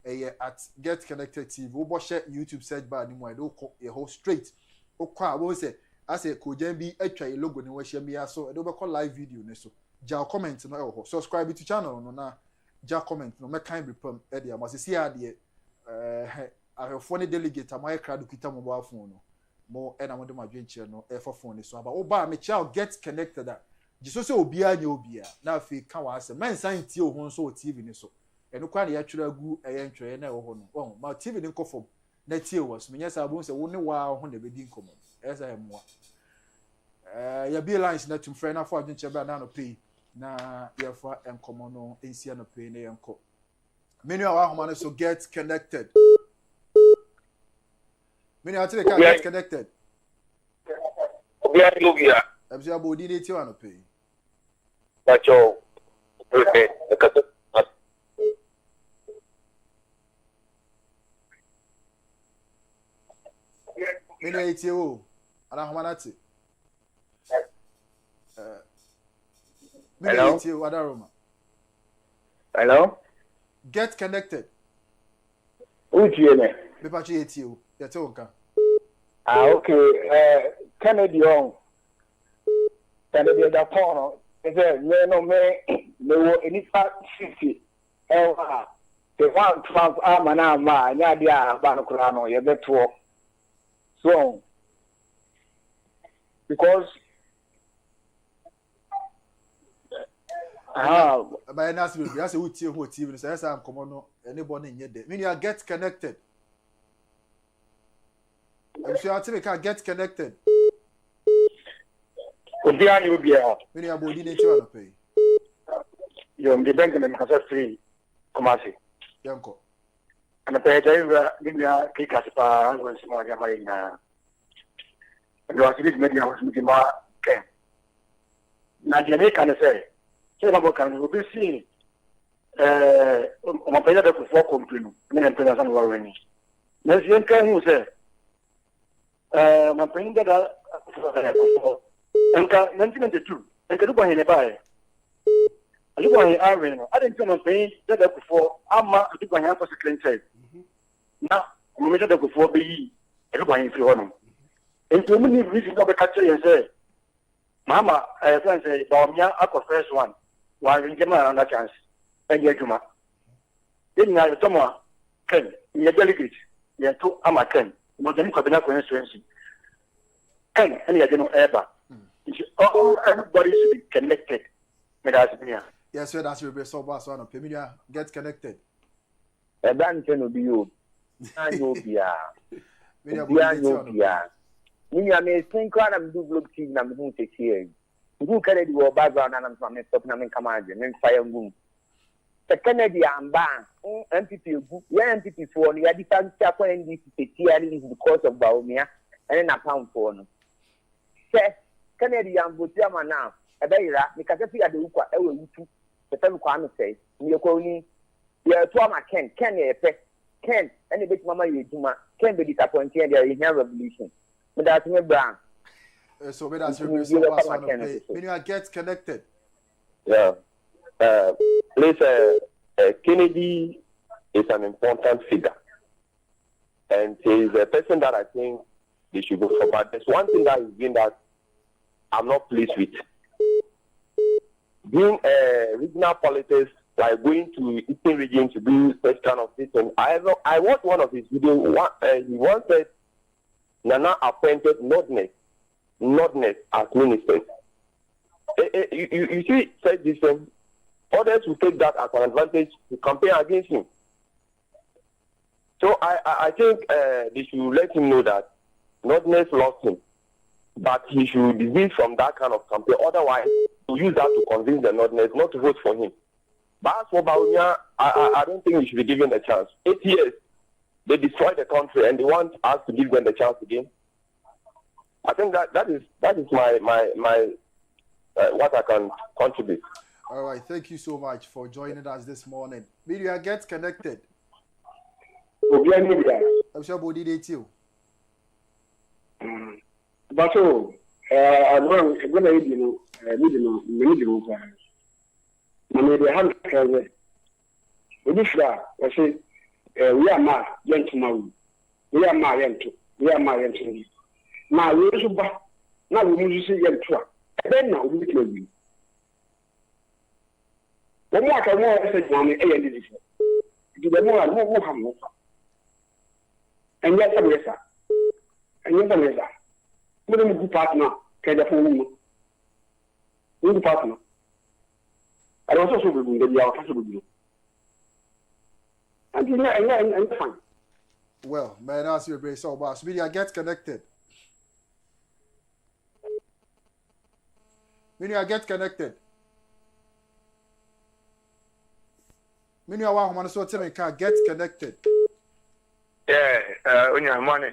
at Get Connected TV wo bo share YouTube search bar ni mo e do whole straight ukwa wo say as a Kojen be a logo ni we share me so e do be call live video ne so ja comment no subscribe to channel no na ja comment no me kan be pam e dia ma se see ade ahefo ne delegate amay crowd kita mobile phone no mo e na mo de ma dwenche no e for phone so aba oba me child Get Connected that jiso se obia nya obia na afi ka wa ase man san tie ohun so TV ni so e no kwa na ya twira gu eye ntwe na e ho no ma TV ni nkofom na tie was me nya sa bo se wo ne wa ho na be di nkomo esa hemwa ya be lines na tum friend na for adwenche bra na no pay na ya for enkomo no ensia no pay na yenko menu awa homa no so Get Connected menu atire ka Get Connected obia lubia abia bodi ne tie wa no pay bacho okay menu etie o ala homa na ti hello etie o adaroma hello Get Connected utie ne be pa chi etie o ya te wonka okay Kennedy Agyapong no any fact city. The one Trump Amana, Nadia Banocrano, you bet to so because by an answer, we ask who TV says I'm common anybody in yet. Meaning I get connected. I'm sure I think I get connected. Meaning I body nature to pay. You're the bank and has free commerce. Yanko. And the page give me a kick as far as small Jamaica. And you are to media was with my Ken. Now, Jamaica say. Can we be seen? My parents have four complaints. Many parents are worrying. There's young guy who said, my parents are and 1992. And can you buy any buy? I look on Iron. I didn't tell my parents that before. I'm a big one for second check. Now, we made that before be a buying for one. And too many reasons of the country and say, Mama, I say, Bawumia, I first one. Why we get another chance? And yet, Juma. Then I told Ken, you're delegate. You're two, I'm a Ken. But then you have constituency. Ken, and you don't ever. Everybody should be connected. Yes, that's your so boss on Peminia. Get connected. A band can be you. I know, yeah. I may think I'm do blue team. I'm going to take here. Who carried your background and I'm from the top and command and fire boom. The Kennedy Agyapong, NPP, NPP for the defense chapel and this is because of Bawumia and then a pound for no. Say, Kennedy Agyapong now, a beira, because I feel the Uka, I will do the time Kwame says, you're calling, you're Twama Ken, Ken, any big mama you do, can be disappointed there in your revolution. But that's me, Brown. So that's your so pass on when you get connected. Yeah. Please, Kennedy is an important figure. And he's a person that I think they should go for. But there's one thing that is being that I'm not pleased with. Being a regional politics, like going to Eastern region to do such kind of thing. I watched one of his videos. He once said, Nana appointed Nordness as ministers. You see, said this thing, others will take that as an advantage to campaign against him. So I think they should let him know that Nordness lost him, but he should desist from that kind of campaign. Otherwise, to use that to convince the Nordness not to vote for him. But as for Bawumia, I don't think he should be given a chance. 8 years, they destroyed the country, and they want us to give them the chance again. I think that is my what I can contribute. All right, thank you so much for joining us this morning. Media get connected. I'm sure body date you. But so, I'm going to we are my gentlemen. We are my gentlemen. We are my gentlemen. Now we also back. Now we must see them try. Then now we will be. The more I want to say, mommy, the more I want to and yes, sir. And yes, sir. We don't do partner. Can the phone? We do partner. I also will be the possible. And you know, fine. Well, man, ask you a very so boss. Media get connected. Media get connected. Media wa man so tell me can get connected. Yeah, on your money.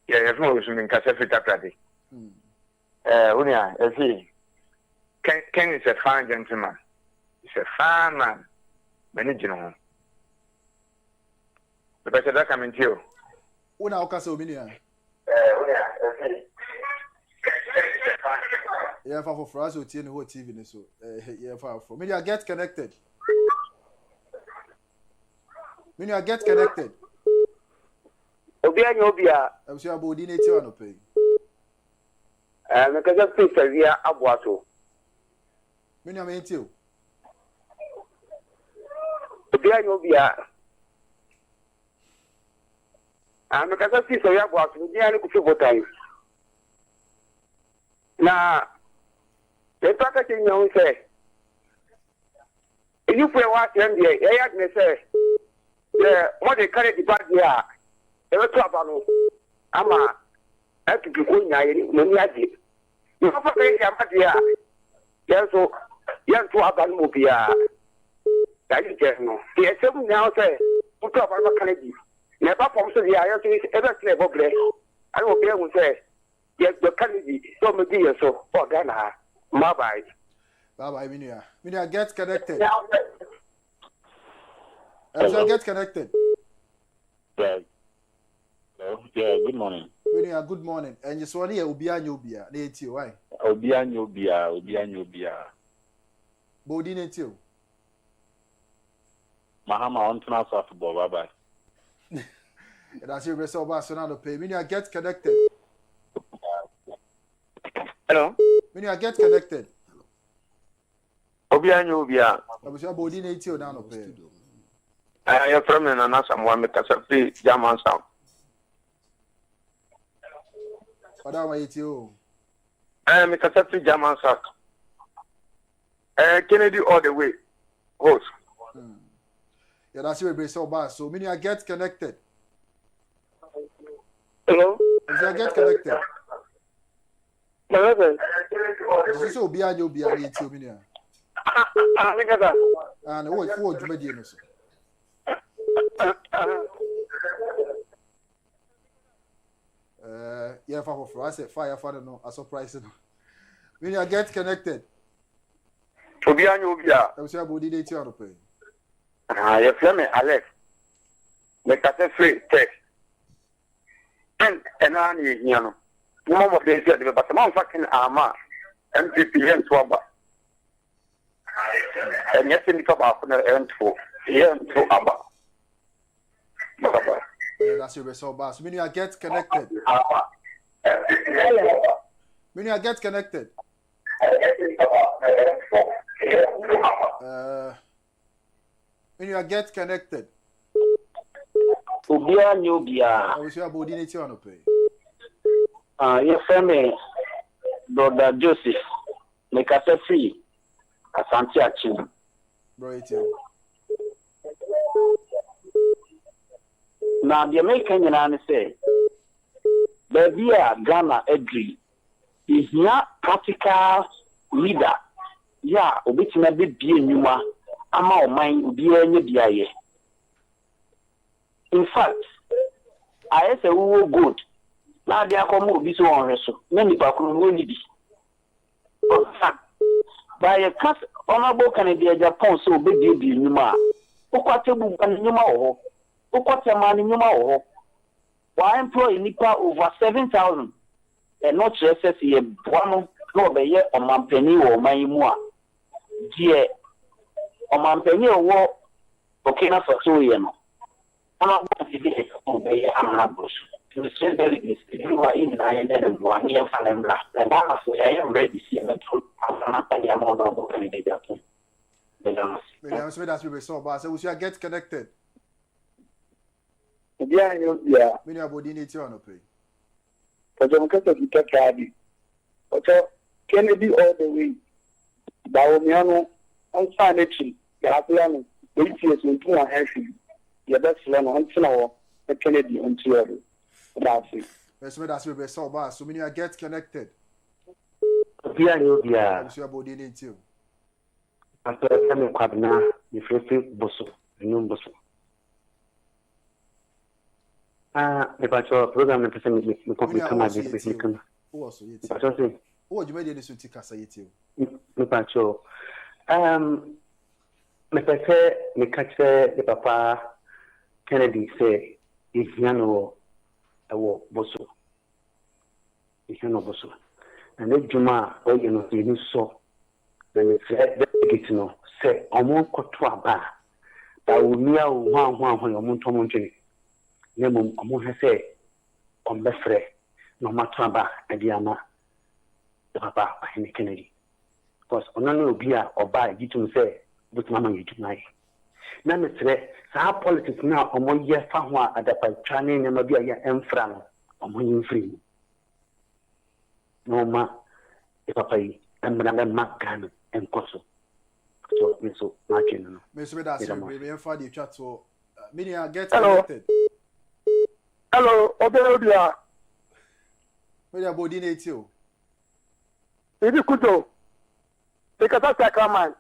Yeah, from in Casafita Prati. Unia, I see. Ken is a fine gentleman. He's a fine man. Managing. The better that coming to you. Una Ocaso Minia. Yeah, for us, we'll tell you what TV is. So, yeah, for Media get connected. Media get connected. Obia. I'm sure about the nature of pay. Because of things we are Abuato. Many am you. There you be a. And because of things we are Abuato, we are looking for time. Now, the packaging you say. If you play what NBA, I had me say, what they carry the bag here, they were trouble. Ama, I have to be going here, you you have a very amateur. Yes, so, young to have a movie. That is just no. Yes, some now say, put up on Kennedy. Never from the I think ever clever play. I will be able to say, yes, the Kennedy, so many years so, for Ghana, my bye. Bye-bye, Minia, get connected. So get connected. Yeah. Hello. Yeah, good morning. Minia, good morning. And you saw here, Ubia Nubia, native, why? Ubia Nubia. Body native. Mahama on to now football, bye-bye. That's your best of us, so now to pay. Minia, get connected. Hello? Minia, get connected. Obia. I was your body native now to pay. I am from an someone because of the German sound. What are you? I am because of the German sound. Kennedy all the way. Host. Yeah, that's your best of us. So, Minia, get connected. Hello? If you get connected. Hello? This is Ubia native, Minia. And what for Jumedian? Yeah, for I said fire for no, a surprise. When you get connected, Ubia. I was your body date to pay. You feel me, Alex? Make a free text. And I need, you know, one of these, but the man fucking armor, NPP and Swabba. And yes, in the top of the end for here to Abba. That's your best of us. When you get connected, when you get connected, when you get connected, Ubia Nubia. I wish you have body nature on pay. Your family, Brother Joseph, make us free. Asante Achim. Bro, it's you. Now, the American United say, baby, Ghana agree. Is not practical leader. Yeah, obitima be numa. Ama o mind be any biaye. In fact, I say we will good. Now they are coming to be so on reso. Many people will need it. By a cast honorable Kennedy Agyapong so be numa. Ukwate bu numa oho. Ukwate mani numa oho. Wa employ nipa over 7,000. And not just as ye one no be ye o mampeni wo man mu a. Die o mampeni wo okina faso ye no. Ana bo ti be o be ye amabos. To send delegates, you are in and 1 year for them last. And I am ready to see them through. I'm not Kennedy Agyapong. That's we saw, but so we should get connected. Yeah. When you have body nature on pay. But I'm going to get cardi. Okay, Kennedy all the way. Bawumia, I'm fine. Yapiano, 8 years in 2 and a half. Your best friend, I'm Kennedy on 2. That's it. That's we saw, but so when you get connected. Yeah. We should have body nature. After coming Kwabna, you feel Bosso, no Bosso. The Pacho program representing the come at this week. Who also yet? Oh, you made this to Ticasaiti. The Pacho. Me prefer me catch the Papa Kennedy say, if Yano a war Bosso. If you know Bosso. And then Juma, oh, you know, you saw. Then it's Delegate no say omo kotwa ba Bawumia one your montomonche nemo omo ha say on befre no matwa ba adiama the papa Henry Kennedy. Because Onano will be or buy, you to say, but Mamma, you tonight. Now, our politics now, on 1 year, Fahua at the training and maybe a year and fran, on 1 year free. No, ma, if I pay, and Madame Macan and Cosso. So, Martin. Miss Redas, we have found the chat so media get Hello. connected. Hello, Oberodia. Where are body native? Ibi Kuto. Take a Sacraman.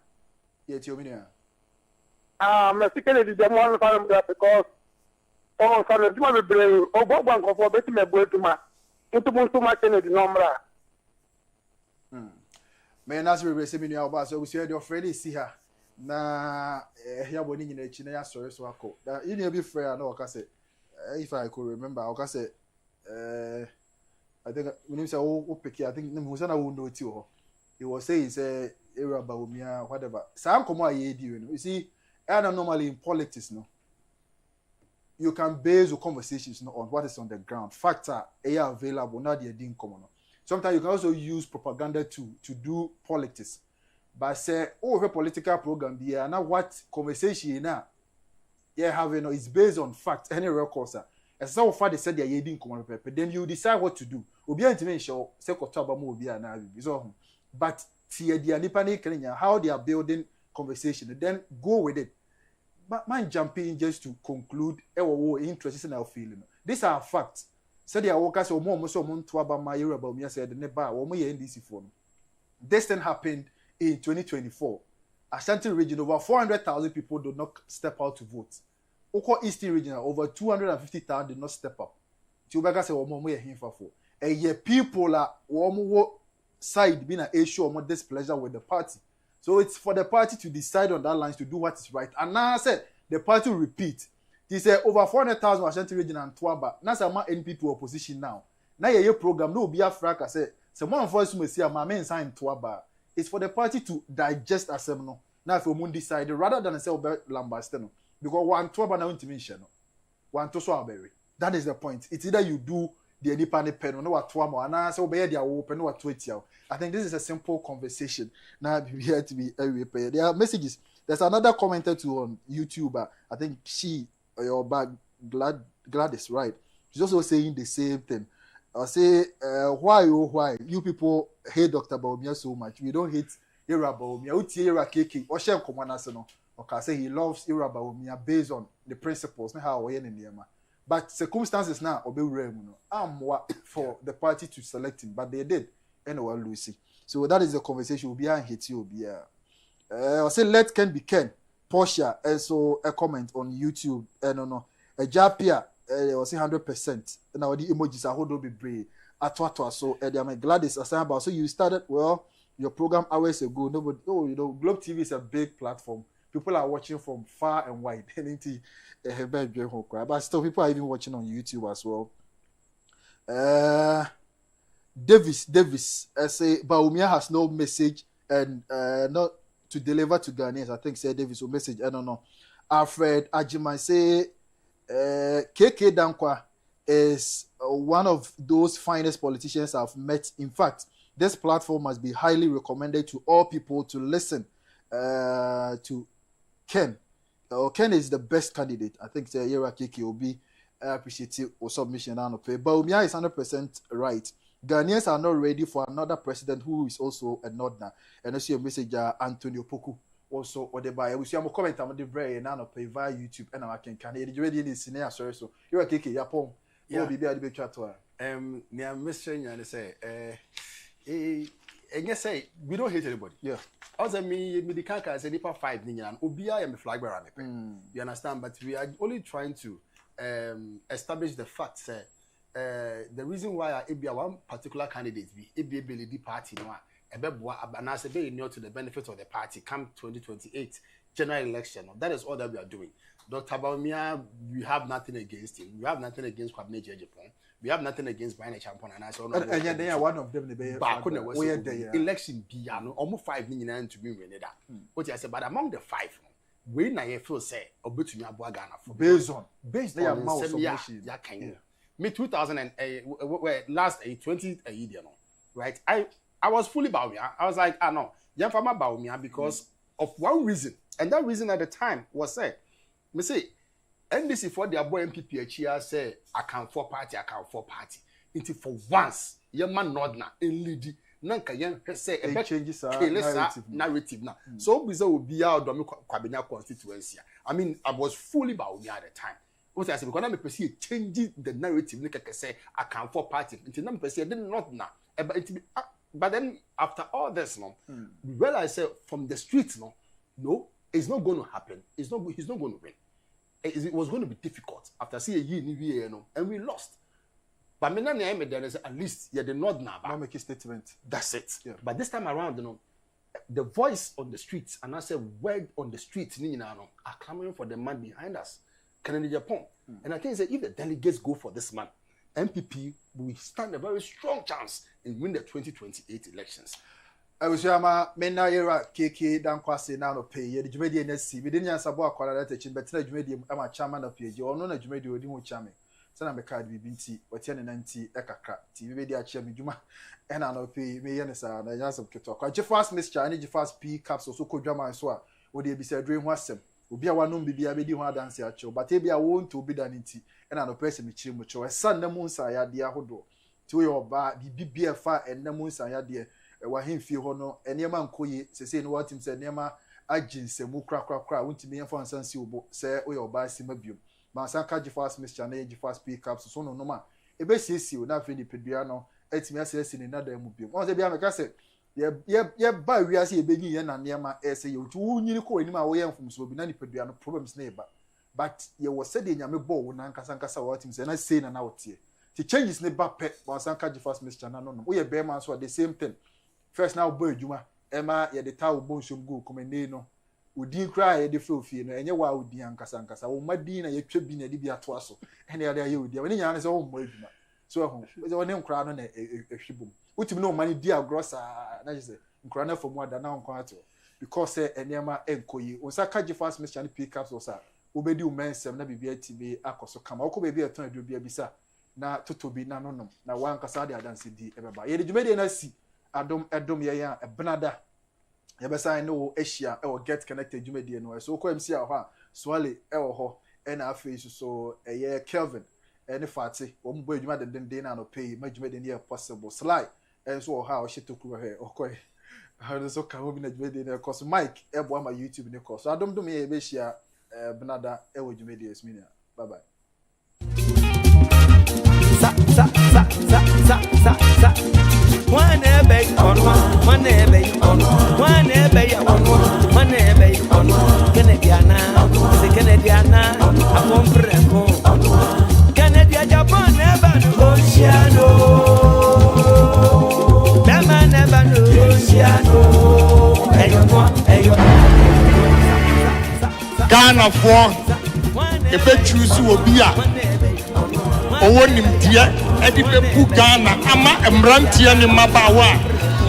Yet, you mean. Mr. Kennedy, the one from that because oh, son of my brain, oh, what one for betting my boy to my into Mustuma Kennedy number. May not be receiving your boss, so we said your friend is here. Na here boning in a China story so I call. That you need be fair, no, I say. If I could remember, I say, I think when you say, oh, picky, I think Musana won't know it too. He was saying, say, era Bawumia, whatever. Some come out, you see. And normally in politics, no, you can base your conversations on what is on the ground. Facts are available, not the didn't come on. Sometimes you can also use propaganda to do politics. But say, oh, a political program here, now what conversation now you're having is based on facts, any records. As so far they said they didn't come on paper, then you decide what to do. Obi antimensho, say Kotaba mo obi na so. But how they are building conversation, then go with it. But man jumping just to conclude interest in our feeling. These are facts. So they are workers or more so to about my about me said the neighbor or my NDC phone. This thing happened in 2024. Ashanti region over 400,000 people did not step out to vote. Oko Eastern region over 250,000 did not step up. Tubaka say more here for. And yet people are one side being an issue or more displeasure with the party. So it's for the party to decide on that lines to do what is right. And now I said the party will repeat. He said over 400,000 Ashanti region and Twaba. Now some NPP opposition now. Now your program no be a frack. I said someone voice may say my main sign Twaba. It's for the party to digest assembly. Now if you decide rather than say about Lambasteno because one Twaba now intimation. One to Swabberry. That is the point. It's either you do the Nipani pen or no what Twama and I say obey their open or tweet you. I think this is a simple conversation. Now we here to be repaired. There are messages. There's another commenter too on YouTube. I think she or back Gladys, right? She's also saying the same thing. I say, why you people hate Dr. Bawumia so much? We don't hate Ira Bawumia. Uti Ira Keke or Shem Komanasano. Okay, say he loves Ira Bawumia based on the principles. How we in the but circumstances now obey Remuno. I'm for the party to select him, but they did. Anyway, Lucy. So that is the conversation. We'll be hit you. I say let Ken be Ken. Portia also a comment on YouTube. No. A Japia was 100%. Now the emojis are hold be brave. Atwa so I'm glad it's assigned. So you started your program hours ago. Nobody Globe TV is a big platform. People are watching from far and wide. But still people are even watching on YouTube as well. Davis say Bawumia has no message and not to deliver to Ghanaians. I think say Davis will message. I don't know. Alfred Ajiman say KK Dankwa is one of those finest politicians I've met. In fact, this platform must be highly recommended to all people to listen to Ken. Ken is the best candidate. I think the Yera KK will be appreciative or submission and pay. Bawumia is 100% right. Ghanaians are not ready for another president who is also a northerner. And I see a message Antonio Poku also or the buyer. We see a comment on the very now pay via YouTube and I can ready in the scenario. Sorry, so you're a Kiki Yapong. Yeah, be a bit chat to her. Near Mr. and say, and yes, say we don't hate anybody. Yeah. Also, me the canker as a nipa 5 Ninian, Obia and the flag bearer. You understand? But we are only trying to establish the fact that the reason why I be one particular candidate be the party no and as a very near to the benefit of the party come 2028 general election. That is all that we are doing. Dr. Bawumia, we have nothing against him. We have nothing against Kennedy Agyapong. We have nothing against Brian Champon and I saw and they are one of them the election be almost 5 million to be winning that. What I said, but among the 5 we na feel say obetumi aboa Ghana for based on me 2000 last 20 year no right. I was fully Bawumia. I was like, no, Yamfama Bawumia because of one reason. And that reason at the time was said, me say, NDC for their boy NPP here say, I can't for party. Into for once, your man Nordna in Lidi, Nanka Yan say a changes narrative now. So bizarre will be out of Kwabena constituency. I mean, I was fully Bawumia at the time. What I said, because I'm perceive changing the narrative, like I say, I can't for party. Until I'm perceive not now. But then after all this, no, we realize from the streets, no, it's not going to happen. He's not going to win. It was going to be difficult after seeing a year, and we lost. But me there is at least the North now. Now make a statement. That's it. Yeah. But this time around, the voice on the streets and I say word on the streets, are clamoring for the man behind us, Kennedy Agyapong. And I think that if the delegates go for this man, NPP will stand a very strong chance in win the 2028 elections. I was yama mena era KK dan kwase na no pay ye djumedi na si bi denya sabo akwara that chin betina djumedi ama chairman of page ono na djumedi odi ho chame sana me card bi nti wotia ne nanti ekakra ti bi di achia me djuma ena no pay me ye ne sa na yasam keto kwa je fast miss cha ne fast p caps so ko dwama so a wo de bi se dwe ho asem obi a wanom bibia be di ho adanse a chew but e bia wo nto obi da nti ena no person me chiri mu chew san na mu nsa ya de ahodo ti wo yo ba bibia fa enna mu nsa ya de wa hemfie ho no enema nkoye sese no watim se enema aginsemu krakrakra wontimi yemfa nsansi obo se oye oba sima biom ma san ka gi fast miss channel gi fast pick up so no ma ebe siesi o na fe ni pedua no etimi asesi ni nada mu biom won se bia me ka se ye ba wiase ye begi ye na nema ese ye otu wunyini ko enima wo ye mfumso obi na ni pedua no problems na eba but ye wo se de nyame bo wo na nkasa watim se na sei na wotie ti changes ne ba pe won san ka gi fast miss channel no wo ye be man so the same thing. First now boy juma ema ye de tawo bonshom go komene no odin kra ye de frofie no enye wa odin ankasa wo madin na ye twa bi na de bi ato aso ene ya de ye odin woni nya ne se wo mo adwuma so ho we woni nkra no na ehwibum utimi no mani di agrosa na je se nkra na fomu ada na nkwa ato because enema enkoyi onsa kaji fast mission pick up so sa obedi o mensem na bibia tibi akoso kama wo ko bebi eton adu bia bisa na totobi na nonom na wankasa de adanse di ebeba ye de dwumedi na si adom ye ya ebenada ye besa no asia e wo get connected dwumedi no so ko MC a ho a swale e wo ho e na afi so ye Kelvin e ne fati wo mbo adwuma den na no pay ma dwumedi ne possible sly e so wo ha o shitoku he okoy how so ka ho bi na dwumedi ne cause Mike e bo ama YouTube ne cause so adom ye be shia benada e wo dwumedi esmina bye bye sa one ebe on one ebe on one ebe on one ebe on Kennedy Ana apon preko Kennedy Agyapong never negotiado Bema never negotiado eyo Ghana for ebe choose obi a owo nimtie edi be pu Ghana ama emrantie ni mabawa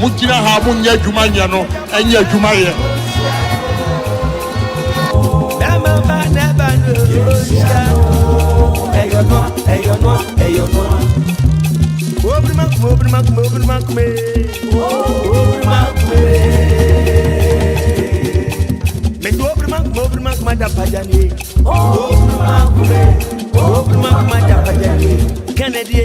mugina ha munya adwuma nya no enya adwuma ye eyo no obrima me da pajani obrima da pajani Kennedy